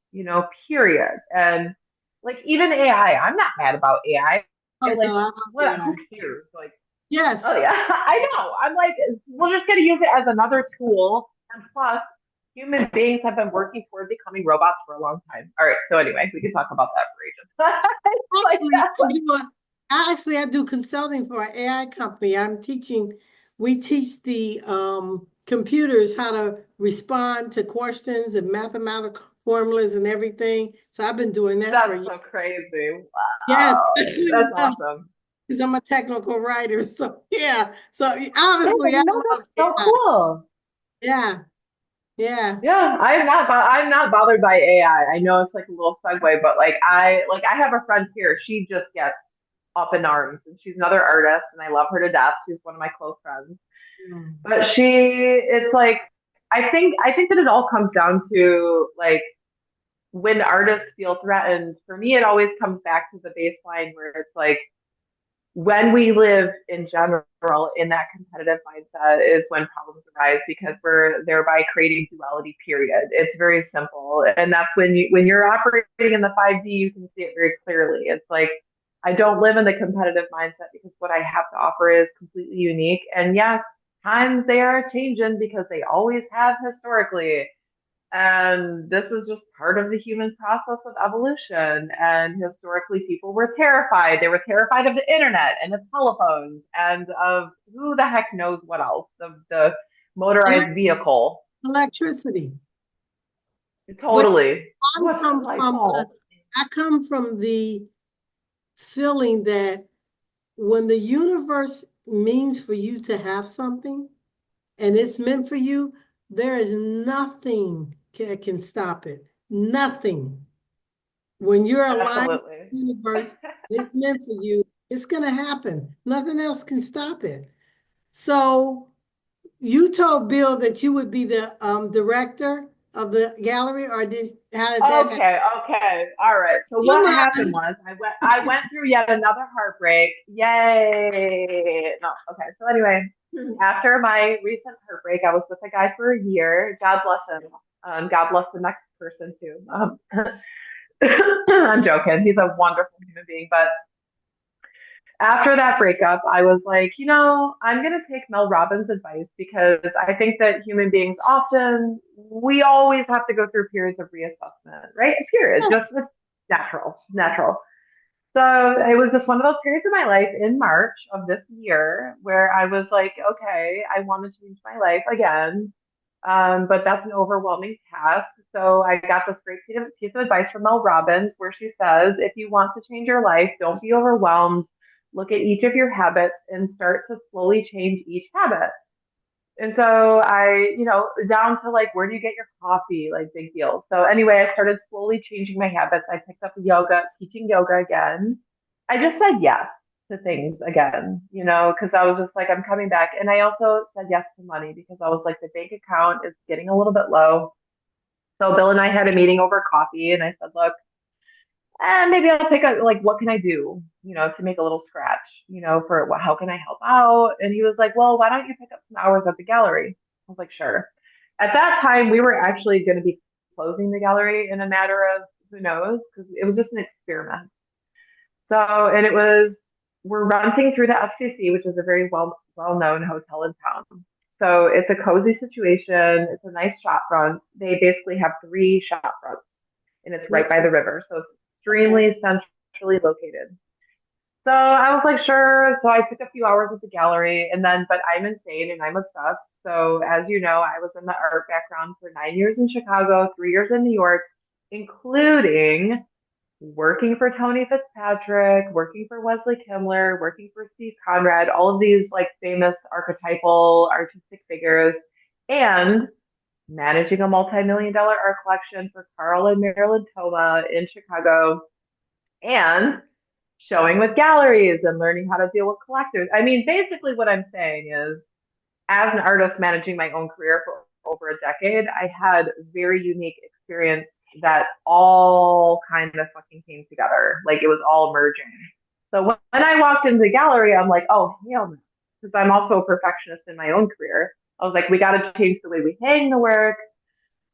period. And like even AI, I'm not mad about AI. Oh Like no, I love what who AI. cares? Like, oh Yes. yeah, I know. I'm like, we're just gonna use it as another tool. And plus, human beings have been working toward becoming robots for a long time. All right, so anyway, we can talk about that for ages. like Actually, that's like I do consulting for an AI company. We teach the computers how to respond to questions and mathematical formulas and everything. So I've been doing that for a that's year. so crazy. Yes, Wow, actually, that's awesome. because I'm a technical writer. So yeah. So obviously I No, love that's so AI. cool. Yeah. Yeah. Yeah, I'm not bothered by AI. I know it's like a little segue, but I have a friend here. She just gets up in arms, and she's another artist, and I love her to death. She's one of my close friends. Mm. But it's like I think that it all comes down to like when artists feel threatened. For me, it always comes back to the baseline where it's like when we live in general in that competitive mindset is when problems arise because we're thereby creating duality, period. It's very simple. And that's when you're operating in the 5D, you can see it very clearly. It's like I don't live in the competitive mindset because what I have to offer is completely unique. And yes, times they are changing because they always have historically. And this is just part of the human process of evolution. And historically, people were terrified. They were terrified of the internet and of telephones and of who the heck knows what else, the motorized Elec- vehicle. Electricity. But Totally. I What's the come light from the bulb? I come from the feeling that when the universe means for you to have something and it's meant for you, there is nothing that can stop it. Nothing. When you're aligned with Absolutely. the universe, it's meant for you, it's going to happen. Nothing else can stop it. So you told Bill that you would be the director of the gallery, or how did that happen? Okay. All right. So Come what happened on. was I went through yet another heartbreak. Yay. No, okay. So anyway, after my recent heartbreak, I was with a guy for a year. God bless him. God bless the next person too. I'm joking. He's a wonderful human being, but after that breakup, I was like, I'm going to take Mel Robbins' advice because I think that human beings often, we always have to go through periods of reassessment, right? Period. Just it's natural. So it was just one of those periods of my life in March of this year where I was like, okay, I want to change my life again. But that's an overwhelming task. So I got this great piece of advice from Mel Robbins where she says, if you want to change your life, don't be overwhelmed. Look at each of your habits and start to slowly change each habit. And so down to like, where do you get your coffee? Like, big deal. So anyway, I started slowly changing my habits. I picked up yoga, teaching yoga again. I just said yes to things again, because I was just like, I'm coming back. And I also said yes to money because I was like, the bank account is getting a little bit low. So Bill and I had a meeting over coffee, and I said, look, maybe I'll pick up like what can I do, to make a little scratch, for what how can I help out? And he was like, well, why don't you pick up some hours at the gallery? I was like, sure. At that time, we were actually going to be closing the gallery in a matter of who knows, because it was just an experiment. So, and it was we're renting through the FCC, which is a very well known hotel in town. So it's a cozy situation. It's a nice shop front. They basically have three shop fronts, and it's right by Okay. the river, so it's Okay. extremely centrally located. So I was like, sure. So I took a few hours at the gallery, and then, but I'm insane and I'm obsessed. So as you know, I was in the art background for 9 years in Chicago, 3 years in New York, including working for Tony Fitzpatrick, working for Wesley Kimler, working for Steve Conrad, all of these like famous archetypal artistic figures, and managing a multi-million dollar art collection for Carl and Marilyn Toma in Chicago, and showing with galleries and learning how to deal with collectors. I mean, basically, what I'm saying is, as an artist managing my own career for over a decade, I had very unique experience that all kind of fucking came together. Like it was all merging. So when I walked into the gallery, I'm like, oh, hell no. Because I'm also a perfectionist in my own career. I was like, we got to change the way we hang the work.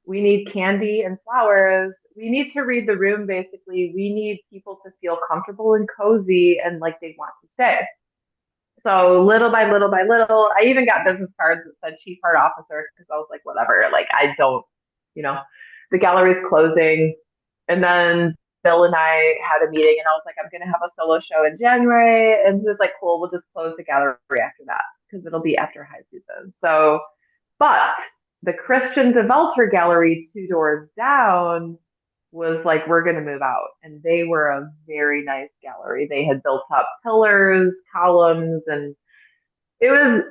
We need candy and flowers. We need to read the room, basically. We need people to feel comfortable and cozy and like they want to stay. So little by little by little, I even got business cards that said chief art officer because I was like, whatever, like I don't, you know, the gallery's closing. And then Bill and I had a meeting and I was like, I'm going to have a solo show in January. And he was like, cool, we'll just close the gallery after that because it'll be after high season. So, but the Christian Developers Gallery 2 doors down was like, we're going to move out. And they were a very nice gallery. They had built up pillars, columns, and it was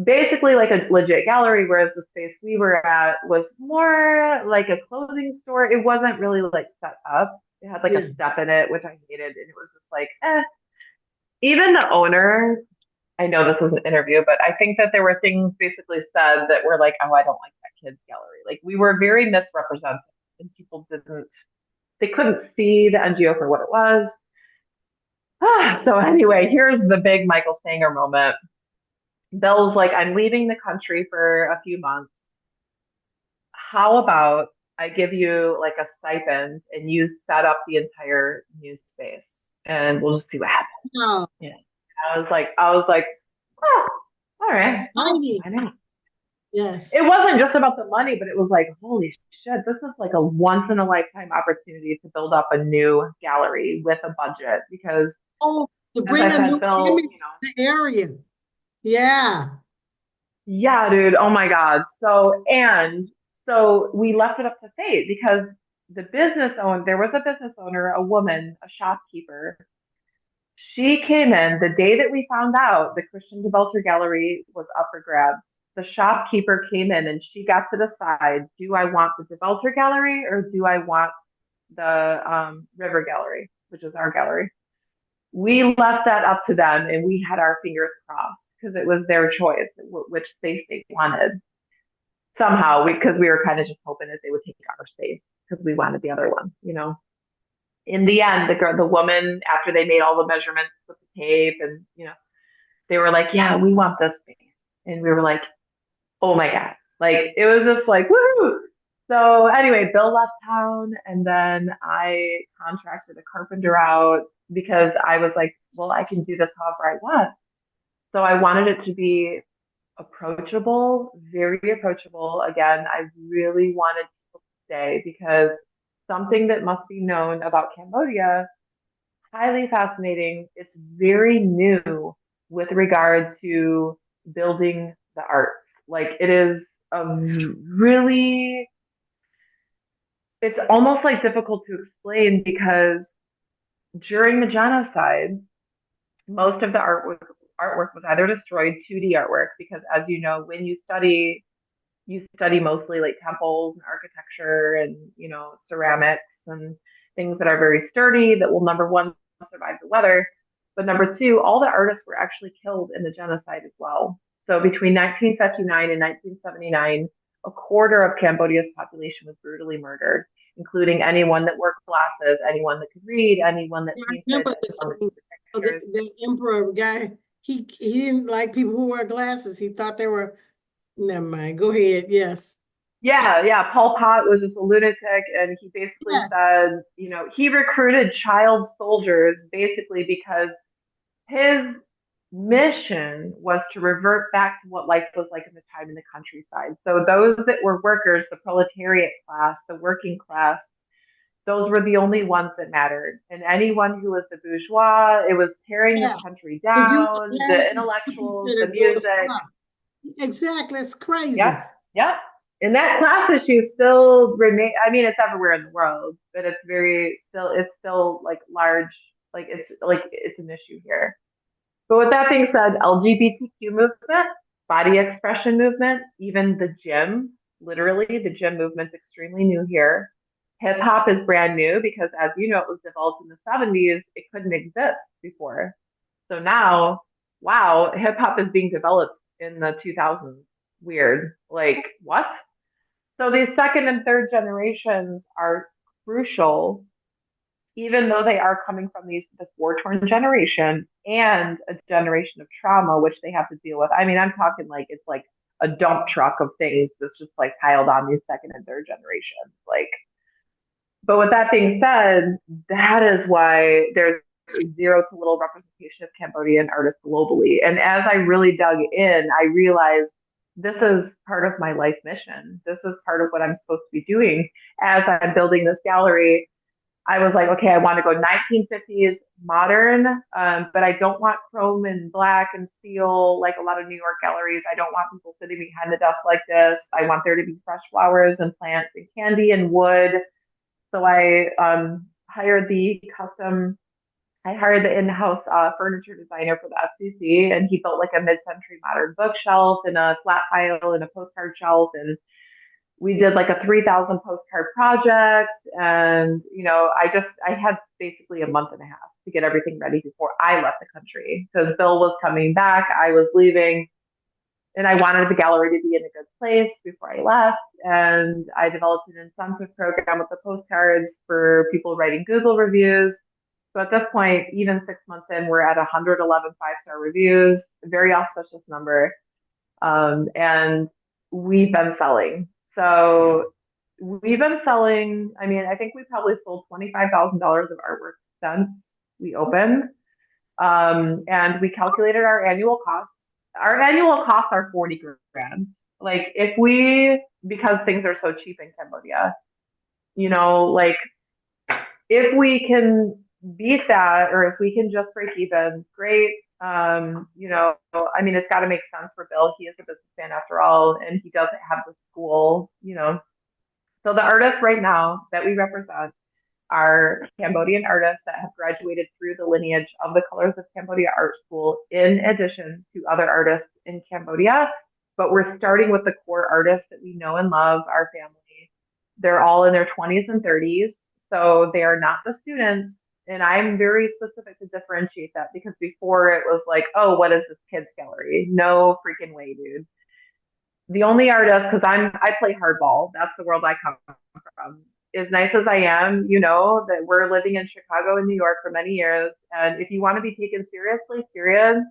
basically like a legit gallery, whereas the space we were at was more like a clothing store. It wasn't really like set up. It had like a Yeah. step in it, which I hated, and it was just like, eh. Even the owner, I know this was an interview, but I think that there were things basically said that were like, oh, I don't like that kids gallery. Like we were very misrepresented, and people didn't, they couldn't see the NGO for what it was. So anyway, here's the big Michael Sanger moment. Bill's like, I'm leaving the country for a few months. How about I give you like a stipend and you set up the entire new space and we'll just see what happens. Oh, Yeah. I was like, oh, all right. Well, exciting. I know. It Yes. wasn't just about the money, but it was like, holy shit, this is like a once in a lifetime opportunity to build up a new gallery with a budget. Because Oh, to as bring I a said, new Bill, image to the area. Yeah. yeah, dude. Oh my God. So we left it up to fate because there was a business owner, a woman, a shopkeeper. She came in the day that we found out the Christian Development Gallery was up for grabs. The shopkeeper came in and she got to decide, do I want the Developer Gallery or do I want the River Gallery, which is our gallery? We left that up to them and we had our fingers crossed because it was their choice, which space they wanted somehow because we were kind of just hoping that they would take our space because we wanted the other one, you know. In the end, the woman, after they made all the measurements with the tape and, you know, they were like, yeah, we want this space. And we were like, oh my God. Like, it was just like, woohoo. So anyway, Bill left town and then I contracted a carpenter out because I was like, well, I can do this however I want. So I wanted it to be approachable, very approachable. Again, I really wanted people to stay because something that must be known about Cambodia, highly fascinating. It's very new with regard to building the arts. Like it is a really, it's almost like difficult to explain because during the genocide, most of the artwork was either destroyed, 2D artwork, because as you know, when you study mostly like temples and architecture and you know ceramics and things that are very sturdy that will number one survive the weather, but number two, all the artists were actually killed in the genocide as well. So between 1959 and 1979, a quarter of Cambodia's population was brutally murdered, including anyone that wore glasses, anyone that could read, anyone that Yeah, I painted, remember anyone that the, took the, pictures. the emperor guy. He didn't like people who wear glasses. He thought they were. Never mind. Go ahead. Yes. Yeah, yeah. Pol Pot was just a lunatic, and he basically Yes. said, you know, he recruited child soldiers basically because his mission was to revert back to what life was like in the time in the countryside. So those that were workers, the proletariat class, the working class, those were the only ones that mattered. And anyone who was the bourgeois, it was tearing this Yeah. country If you down, wear the glasses, you intellectuals, the consider music. bourgeois. Exactly. It's Yep, crazy. yep. And that class issue still remain. I mean, it's everywhere in the world, but it's still like large. Like it's an issue here. But with that being said, LGBTQ movement, body expression movement, even the gym, literally the gym movement's extremely new here. Hip hop is brand new because, as you know, it was developed in the 70s. It couldn't exist before. So now, wow, hip hop is being developed in the 2000s. Weird. Like, what? So these second and third generations are crucial, even though they are coming from this war torn generation and a generation of trauma, which they have to deal with. I mean, I'm talking like it's like a dump truck of things that's just like piled on these second and third generations. Like, but with that being said, that is why there's zero to little representation of Cambodian artists globally. And as I really dug in, I realized this is part of my life mission. This is part of what I'm supposed to be doing as I'm building this gallery. I was like, okay, I want to go 1950s modern, but I don't want chrome and black and steel like a lot of New York galleries. I don't want people sitting behind the desk like this. I want there to be fresh flowers and plants and candy and wood. So I hired the custom I hired the in-house furniture designer for the FCC, and he built like a mid-century modern bookshelf and a flat file and a postcard shelf, and we did like a 3,000 postcard project. And I had basically a month and a half to get everything ready before I left the country because Bill was coming back, I was leaving, and I wanted the gallery to be in a good place before I left. And I developed an incentive program with the postcards for people writing Google reviews. So at this point, even 6 months in, we're at 111 five-star reviews, a very auspicious number. And we've been selling. So we've been selling, I mean, I think we probably sold $25,000 of artwork since we opened. And we calculated our annual costs. Our annual costs are 40 grand. Like if we, because things are so cheap in Cambodia, like if we can beat that, or if we can just break even, great. I mean, it's got to make sense for Bill. He is a businessman after all, and he doesn't have the school. So the artists right now that we represent are Cambodian artists that have graduated through the lineage of the Colors of Cambodia Art School, in addition to other artists in Cambodia. But we're starting with the core artists that we know and love, our family. They're all in their 20s and 30s, so they are not the students. And I'm very specific to differentiate that because before it was like, oh, what is this kids gallery? No freaking way, dude. The only artist, because I play hardball, that's the world I come from. As nice as I am, that we're living in Chicago and New York for many years. And if you want to be taken seriously, period,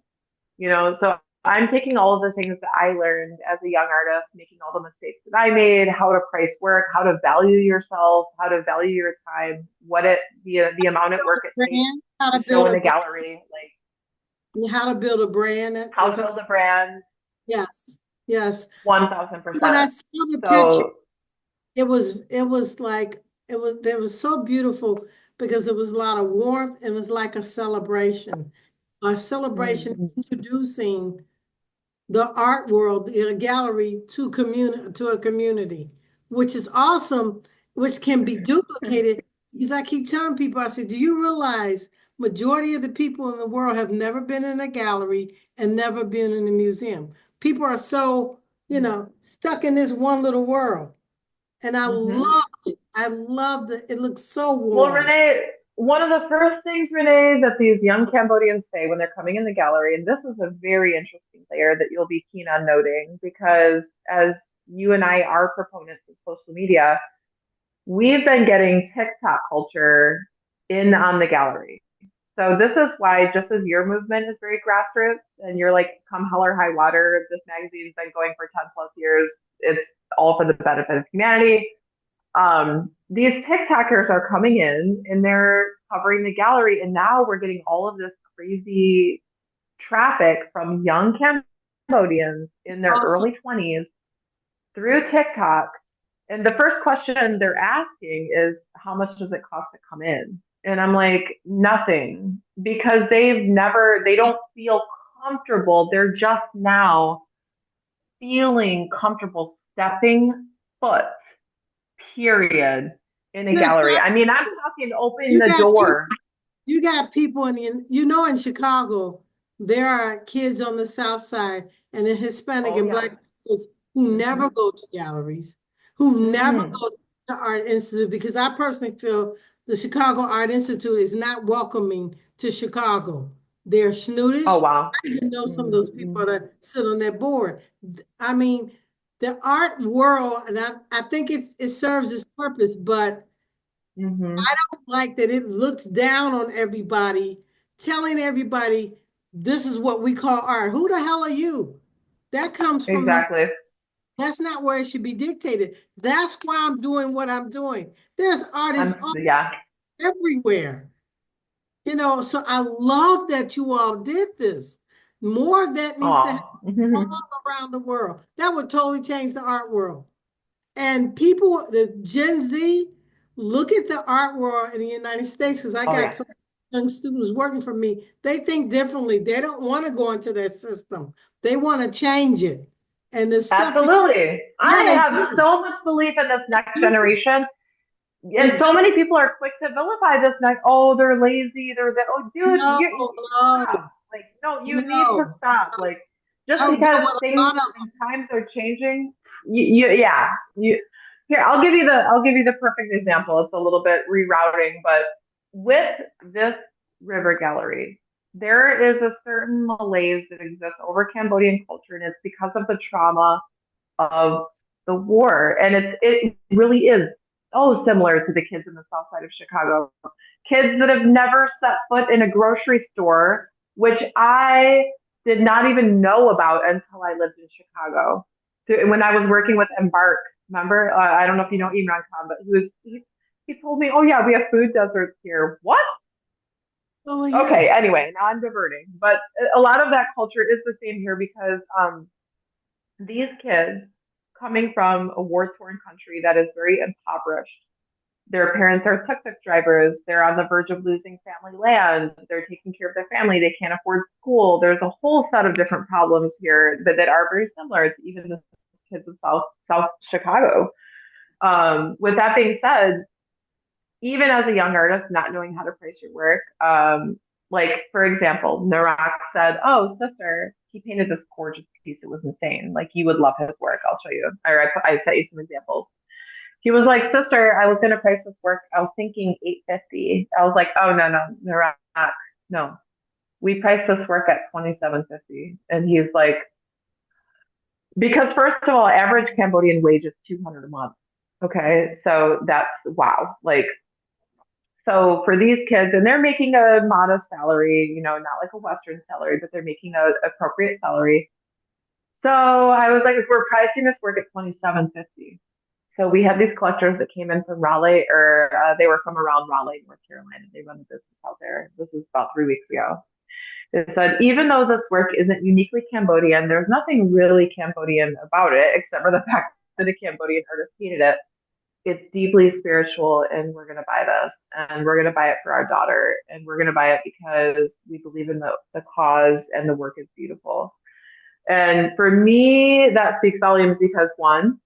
so I'm taking all of the things that I learned as a young artist, making all the mistakes that I made, how to price work, how to value yourself, how to value your time, the amount of work it takes Brand, how to to show build in a a gallery, like how to build a brand. how to build a brand, Yes, yes. When 1000%. I saw the picture, So, it was like it was so beautiful because it was a lot of warmth. It was like a celebration mm, introducing the art world, the gallery to a community, which is awesome, which can be duplicated. Because I keep telling people, I said, do you realize majority of the people in the world have never been in a gallery and never been in a museum? People are so, stuck in this one little world. And I mm-hmm. loved it. I loved it. It looks so Well, warm. Renee, one of the first things, Renee, that these young Cambodians say when they're coming in the gallery, and this is a very interesting layer that you'll be keen on noting, because as you and I are proponents of social media, we've been getting TikTok culture in on the gallery. So this is why, just as your movement is very grassroots, and you're like, come hell or high water, this magazine's been going for 10 plus years. It's all for the benefit of humanity. These TikTokers are coming in and they're covering the gallery, and now we're getting all of this crazy traffic from young Cambodians in their Awesome. early 20s through TikTok. And the first question they're asking is, how much does it cost to come in? And I'm like, nothing, because they don't feel comfortable. They're just now feeling comfortable stepping foot, period, in a There's gallery. not, I mean, I'm talking open you the got people, door. in Chicago, there are kids on the South Side and in Hispanic Oh, and yeah. Black kids who never Mm-hmm. go to galleries, who never Mm-hmm. go to the Art Institute, because I personally feel the Chicago Art Institute is not welcoming to Chicago. They're Oh, snootish. wow. I even know some of those Mm-hmm. people that sit on that board. I mean, the art world, and I think it serves its purpose, but Mm-hmm. I don't like that it looks down on everybody, telling everybody this is what we call art. Who the hell are you? That comes from the, Exactly. that's not where it should be dictated. That's why I'm doing what I'm doing. There's artists Yeah. everywhere. So I love that you all did this. More of that needs to happen Oh. Mm-hmm. all around the world. That would totally change the art world. And people, the Gen Z, look at the art world in the United States, because I Oh, got yeah. some young students working for me. They think differently. They don't want to go into that system. They want to change it. And the stuff, Absolutely. yeah, I they have do. so much belief in this next They do. generation. and so many people are quick to vilify this, like, oh, they're lazy, oh, dude, No, you no, stop. Like, no, you need to no. stop. Like, just No, but because what a things lot of and times are changing, yeah, you. Here, I'll give you the perfect example. It's a little bit rerouting, but with this river gallery, there is a certain malaise that exists over Cambodian culture, and it's because of the trauma of the war. And it really is oh similar to the kids in the south side of Chicago. Kids that have never set foot in a grocery store, which I did not even know about until I lived in Chicago. So when I was working with Embark, remember? I don't know if you know Imran Khan, but he told me, oh yeah, we have food deserts here. What? oh yeah. Okay, anyway, now I'm diverting. But a lot of that culture is the same here because these kids coming from a war torn country that is very impoverished. Their parents are tuk tuk drivers. They're on the verge of losing family land. They're taking care of their family. They can't afford school. There's a whole set of different problems here that are very similar to even the kids of South Chicago. With that being said, even as a young artist, not knowing how to price your work, like for example, Narak said, "Oh, sister, he painted this gorgeous piece. It was insane. Like you would love his work. I'll show you. I sent you some examples." He was like, "Sister, I was gonna price this work. I was thinking 850." I was like, "Oh no, no, Narak, no. We priced this work at 2750." And he's like, "Because first of all, average Cambodian wage is 200 a month. Okay, so that's wow. Like so for these kids, and they're making a modest salary, you know, not like a Western salary, but they're making a appropriate salary. So I was like, we're pricing this work at 2750. So we had these collectors that came in from Raleigh, or they were from around Raleigh, North Carolina. They run a business out there. This was about 3 weeks ago. They said, even though this work isn't uniquely Cambodian, there's nothing really Cambodian about it, except for the fact that a Cambodian artist painted it. It's deeply spiritual, and we're going to buy this, and we're going to buy it for our daughter, and we're going to buy it because we believe in the cause, and the work is beautiful. And for me, that speaks volumes because one,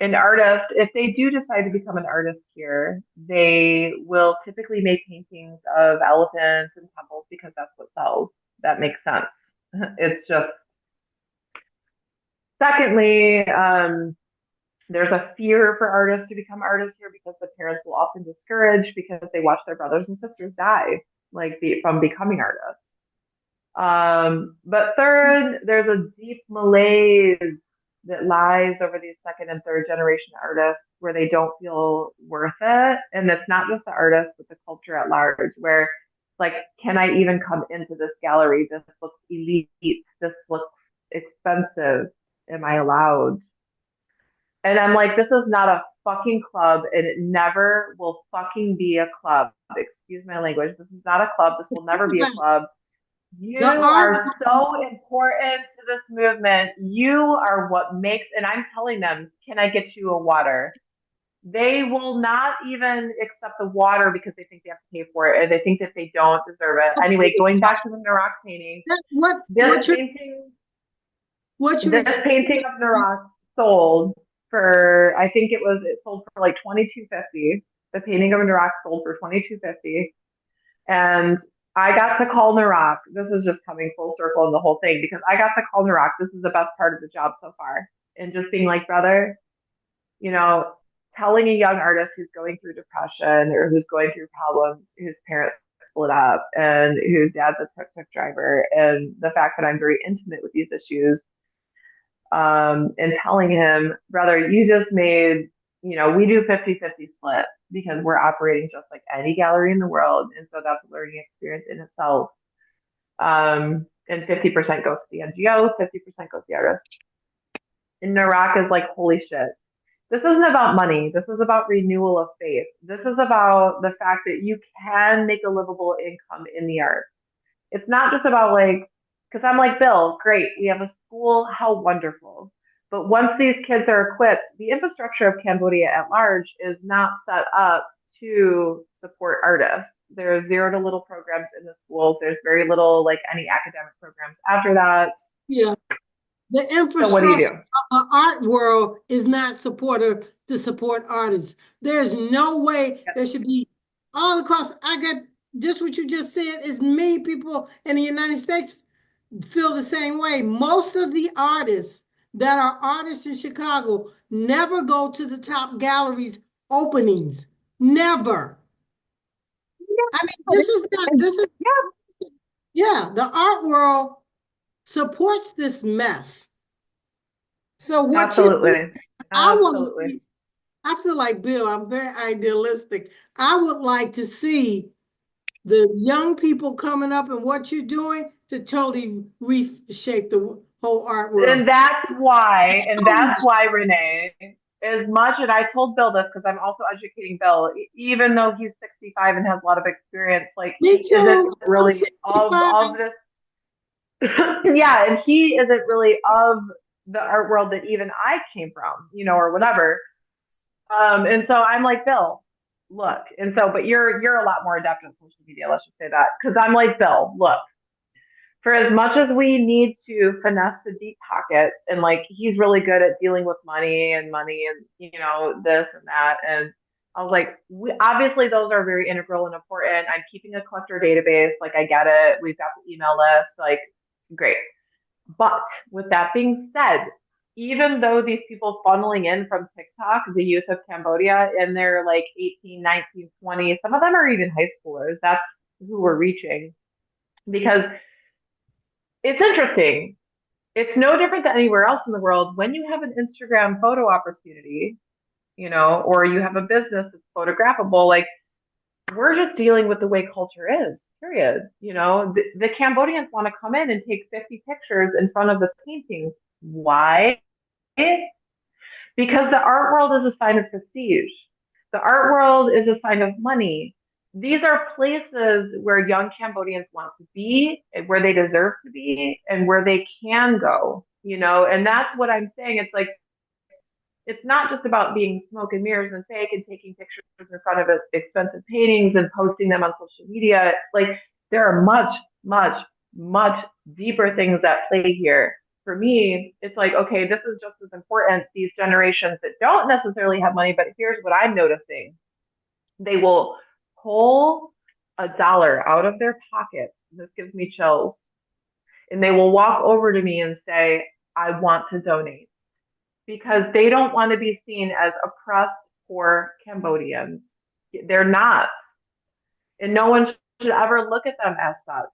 an artist, if they do decide to become an artist here, they will typically make paintings of elephants and temples because that's what sells. That makes sense. It's just, secondly, there's a fear for artists to become artists here because the parents will often discourage because they watch their brothers and sisters die, from becoming artists. But third, there's a deep malaise that lies over these second and third generation artists where they don't feel worth it. And it's not just the artist, but the culture at large, where like, can I even come into this gallery? This looks elite. This looks expensive. Am I allowed? And I'm like, this is not a fucking club, and it never will fucking be a club. Excuse my language. This is not a club. This will never be a club. You The art, are so important to this movement. You are what makes, and I'm telling them, can I get you a water? They will not even accept the water because they think they have to pay for it, and they think that they don't deserve it. Anyway, going back to the Narak painting, that's this painting, what you this painting of Narak sold for, I think it sold for like 2250. The painting of Narak sold for 2250, and I got to call Narak. This is just coming full circle in the whole thing because I got to call Narak. This is the best part of the job so far. And just being like, brother, you know, telling a young artist who's going through depression or who's going through problems, whose parents split up and whose dad's a tuk tuk driver, and the fact that I'm very intimate with these issues, and telling him, brother, you just made, you know, we do 50-50 split because we're operating just like any gallery in the world. And so that's a learning experience in itself. And 50% goes to the NGO, 50% goes to the artist. And Narak is like, holy shit. This isn't about money. This is about renewal of faith. This is about the fact that you can make a livable income in the arts. It's not just about like, because I'm like, Bill, great, we have a school, how wonderful. But once these kids are equipped, the infrastructure of Cambodia at large is not set up to support artists. There are zero to little programs in the schools. There's very little, like any academic programs after that. yeah. the So what do you infrastructure do? of the art world is not supportive to support artists. There's no way there should be all across. I got just what you just said is many people in the United States feel the same way. Most of the artists that are artists in Chicago never go to the top galleries openings. Never. I mean, this is not, this is, Yeah, yeah, the art world supports this mess. So what you do, absolutely. I want to Absolutely. see, I feel like Bill, I'm very idealistic. I would like to see the young people coming up and what you're doing to totally reshape the whole art world. And that's why, Renee, as much, and I told Bill this because I'm also educating Bill, even though he's 65 and has a lot of experience, like Me he isn't too. I'm really sixty-five. of this. Yeah, and he isn't really of the art world that even I came from, or whatever. And so I'm like, Bill, look, and so, but you're a lot more adept at social media, let's just say that, because I'm like, Bill, look, for as much as we need to finesse the deep pockets, and like he's really good at dealing with money and this and that, and I was like, obviously those are very integral and important. I'm keeping a collector database, like I get it. We've got the email list, like great. But with that being said, even though these people funneling in from TikTok, the youth of Cambodia, and they're like 18, 19, 20, some of them are even high schoolers. That's who we're reaching because it's interesting. It's no different than anywhere else in the world. When you have an Instagram photo opportunity, or you have a business that's photographable, like we're just dealing with the way culture is, period. The Cambodians want to come in and take 50 pictures in front of the paintings. Why? Because the art world is a sign of prestige. The art world is a sign of money. These are places where young Cambodians want to be, where they deserve to be, and where they can go, and that's what I'm saying. It's like, it's not just about being smoke and mirrors and fake and taking pictures in front of expensive paintings and posting them on social media. Like, there are much, much, much deeper things that play here. For me, it's like, okay, this is just as important. These generations that don't necessarily have money, but here's what I'm noticing. They will pull a dollar out of their pocket. This gives me chills. And they will walk over to me and say, I want to donate, because they don't want to be seen as oppressed poor Cambodians. They're not. And no one should ever look at them as such.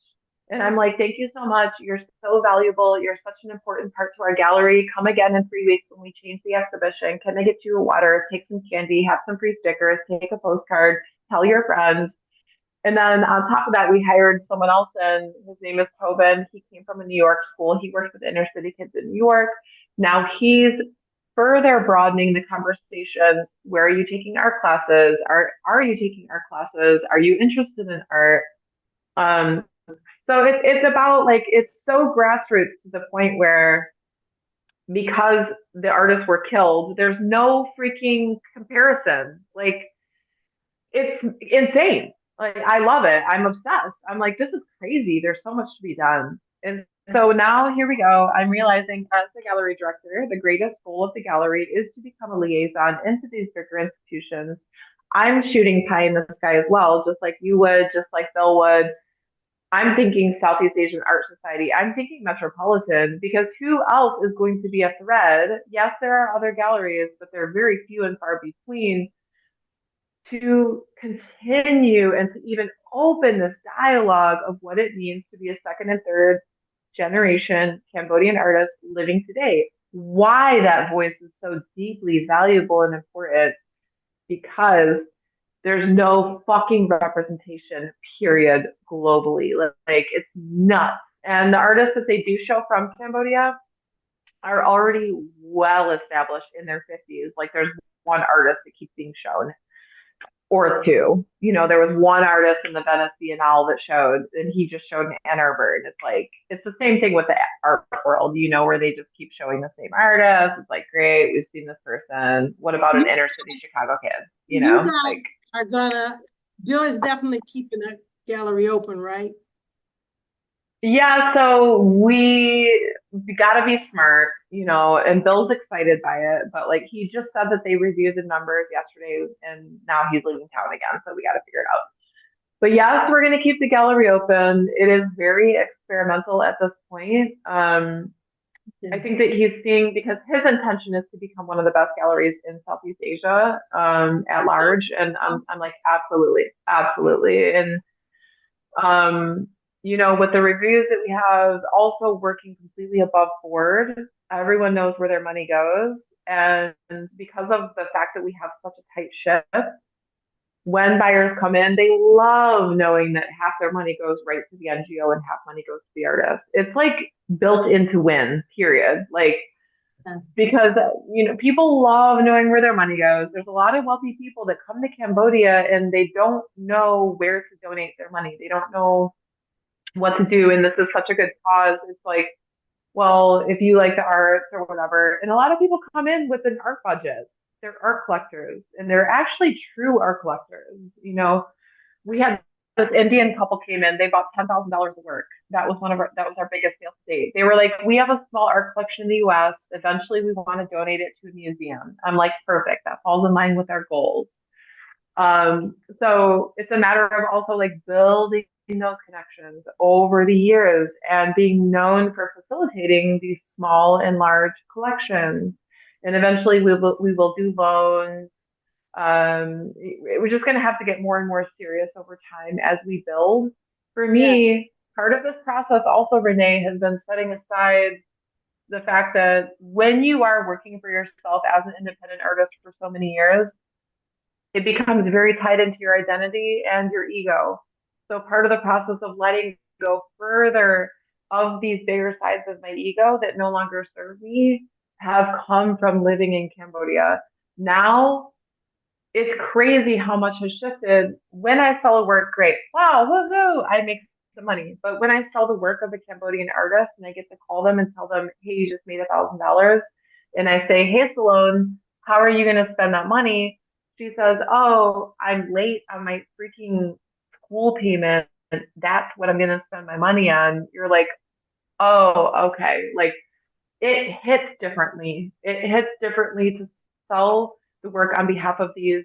And I'm like, thank you so much. You're so valuable. You're such an important part to our gallery. Come again in 3 weeks when we change the exhibition. Can I get you a water? Take some candy, have some free stickers, take a postcard, tell your friends. And then on top of that, we hired someone else in. His name is Tobin. He came from a New York school. He worked with inner city kids in New York. Now he's further broadening the conversations. Where are you taking art classes? Are you taking art classes? Are you interested in art? Um, so it's about, like, it's so grassroots to the point where, because the artists were killed, there's no freaking comparison. Like, it's insane. Like, I love it. I'm obsessed. I'm like, this is crazy. There's so much to be done. And so now here we go. I'm realizing, as the gallery director, the greatest goal of the gallery is to become a liaison into these bigger institutions. I'm shooting pie in the sky as well, just like you would, just like Bill would. I'm thinking Southeast Asian Art Society. I'm thinking Metropolitan, because who else is going to be a thread? Yes, there are other galleries, but they're very few and far between, to continue and to even open this dialogue of what it means to be a second and third generation Cambodian artist living today. Why that voice is so deeply valuable and important, because there's no fucking representation, period, globally. Like, it's nuts. And the artists that they do show from Cambodia are already well established in their 50s. Like, there's one artist that keeps being shown, or two. There was one artist in the Venice Biennale that showed, and he just showed in Ann Arbor. And it's like, it's the same thing with the art world, where they just keep showing the same artist. It's like, great, we've seen this person. What about an You, inner city Chicago kid? you Like, guys are gonna, Bill is definitely keeping the gallery open, right? Yeah, so we gotta be smart, and Bill's excited by it, but like he just said that they reviewed the numbers yesterday and now he's leaving town again, so we gotta figure it out. But yes, we're gonna keep the gallery open. It is very experimental at this point. Yeah. I think that he's seeing because his intention is to become one of the best galleries in Southeast Asia, at large. And I'm like, absolutely, absolutely. And um, with the reviews that we have also working completely above board, everyone knows where their money goes. And because of the fact that we have such a tight ship, when buyers come in, they love knowing that half their money goes right to the NGO and half money goes to the artist. It's like built into win, period. Like, Yes. because people love knowing where their money goes. There's a lot of wealthy people that come to Cambodia and they don't know where to donate their money. They don't know what to do, and this is such a good cause. It's like, well, if you like the arts or whatever, and a lot of people come in with an art budget. They're art collectors, and they're actually true art collectors. We had this Indian couple came in. They bought $10,000 of work. That was our biggest sale to date. They were like, we have a small art collection in the U.S. Eventually, we want to donate it to a museum. I'm like, perfect. That falls in line with our goals. So it's a matter of also like building those connections over the years and being known for facilitating these small and large collections. And eventually we will do loans. We're just going to have to get more and more serious over time as we build. For Yeah. me, part of this process also, Renee, has been setting aside the fact that when you are working for yourself as an independent artist for so many years, it becomes very tied into your identity and your ego. So part of the process of letting go further of these bigger sides of my ego that no longer serve me have come from living in Cambodia. Now it's crazy how much has shifted. When I sell a work, great. Wow, woohoo, I make some money. But when I sell the work of a Cambodian artist and I get to call them and tell them, hey, you just made $1,000, and I say, hey, Salone, how are you going to spend that money? She says, oh, I'm late on my freaking school payment. That's what I'm going to spend my money on. You're like, oh, okay. Like it hits differently. It hits differently to sell the work on behalf of these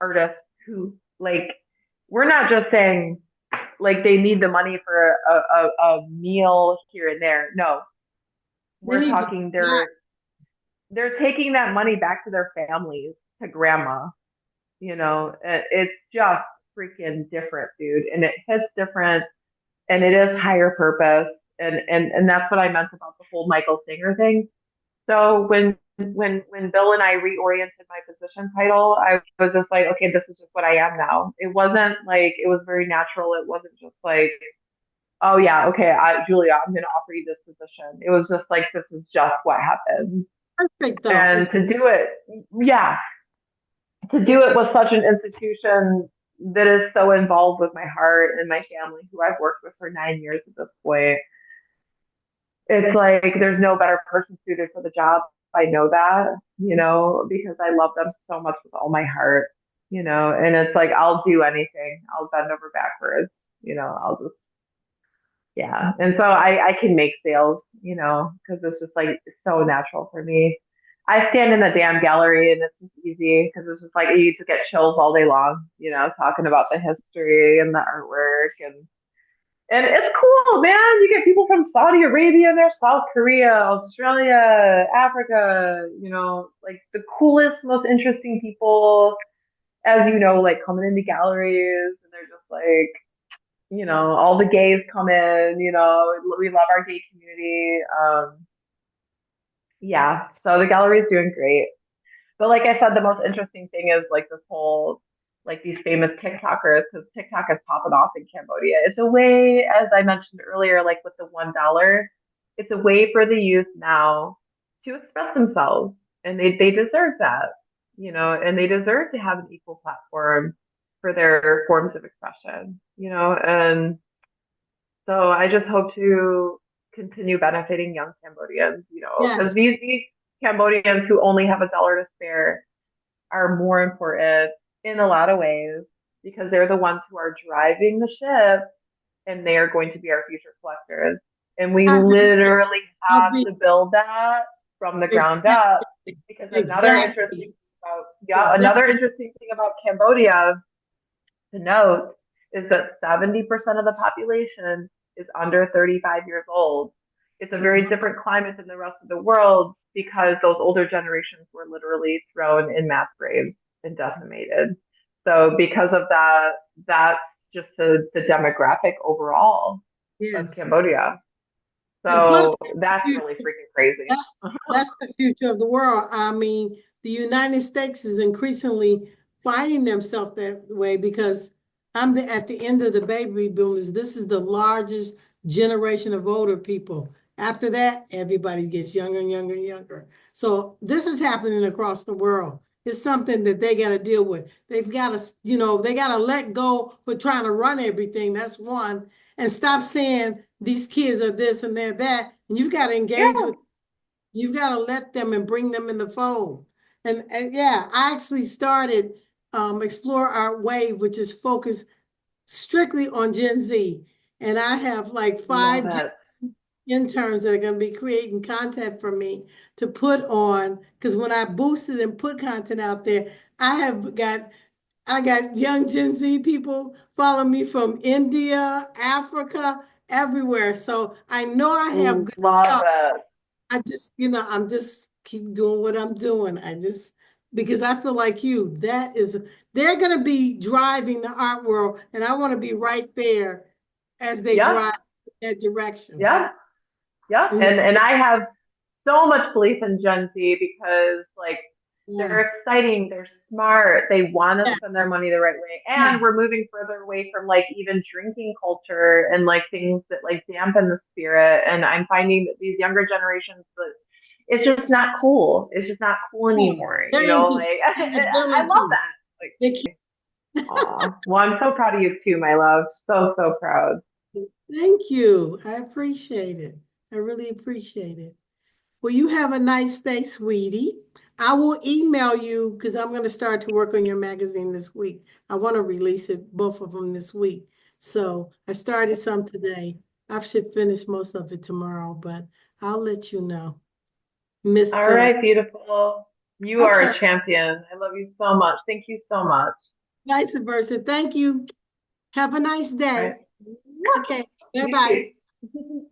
artists who, like, we're not just saying like they need the money for a meal here and there. No, They we're need to. talking Yeah. they're taking that money back to their families, to grandma. It's just freaking different, dude, and it hits different, and it is higher purpose, and that's what I meant about the whole Michael Singer thing. So when Bill and I reoriented my position title, I was just like, okay, this is just what I am now. It wasn't like it was very natural. It wasn't just like, oh yeah, okay, Julia, I'm going to offer you this position. It was just like this is just what happened. Perfect though. And to do it, yeah, to do It's it with such an institution that is so involved with my heart and my family, who I've worked with for 9 years at this point, it's like there's no better person suited for the job. I know that, because I love them so much with all my heart, and it's like I'll do anything. I'll bend over backwards, I'll just, yeah. And so I can make sales, because it's just like it's so natural for me. I stand in the damn gallery and it's just easy because it's just like you just get chills all day long, talking about the history and the artwork, and it's cool, man. You get people from Saudi Arabia and there, South Korea, Australia, Africa, like the coolest, most interesting people, as like coming into galleries and they're just like, all the gays come in, we love our gay community. Yeah, so the gallery is doing great. But like I said, the most interesting thing is like this whole like these famous TikTokers, because TikTok is popping off in Cambodia. It's a way, as I mentioned earlier, like with the $1, it's a way for the youth now to express themselves, and they deserve that, and they deserve to have an equal platform for their forms of expression, and so I just hope to continue benefiting young Cambodians, because yes. these Cambodians who only have $1 to spare are more important in a lot of ways because they're the ones who are driving the ship and they are going to be our future collectors. And we I can see. literally I'll have be to build that from the ground up. exactly, Because exactly, another exactly. interesting thing about Cambodia to note is that 70% of the population is under 35 years old. It's a very Mhm. different climate than the rest of the world because those older generations were literally thrown in mass graves and decimated. So because of that, that's just the demographic overall of Yes, Cambodia. and plus, So that's really freaking crazy. that's the future of the world. I mean, the United States is increasingly finding themselves that way because at the end of the baby boomers. This is the largest generation of older people. After that, everybody gets younger and younger and younger. So this is happening across the world. It's something that they got to deal with. They've got to, they got to let go for trying to run everything. That's one. And stop saying these kids are this and they're that. And you've got to engage Yeah. with, you've got to let them and bring them in the fold. And yeah, I actually started Explore Art Wave, which is focused strictly on Gen Z. And I have like Love five it. interns that are going to be creating content for me to put on. Because when I boosted and put content out there, I got young Gen Z people follow me from India, Africa, everywhere. So I know I have good Love stuff. it. I just, I'm just keep doing what I'm doing. Because I feel like they're going to be driving the art world, and I want to be right there as they Yeah. drive that direction. Yeah. Yeah. You know, And I have so much belief in Gen Z because like yeah, they're exciting, they're smart, they want to yeah, spend their money the right way. And yes. we're moving further away from like even drinking culture and like things that like dampen the spirit. And I'm finding that these younger generations that it's just not cool. It's just not cool Yeah. anymore. You They're know, into like I love sustainability. that. Like, They keep, aw. Well, I'm so proud of you too, my love. So, so proud. thank you. I appreciate it. I really appreciate it. Well, you have a nice day, sweetie. I will email you because I'm going to start to work on your magazine this week. I want to release it, both of them this week. So I started some today. I should finish most of it tomorrow, but I'll let you know. All Mr. right, beautiful. You are Okay, a champion. I love you so much. Thank you so much. vice versa. Thank you. Have a nice All day. right. Okay, You bye-bye. too.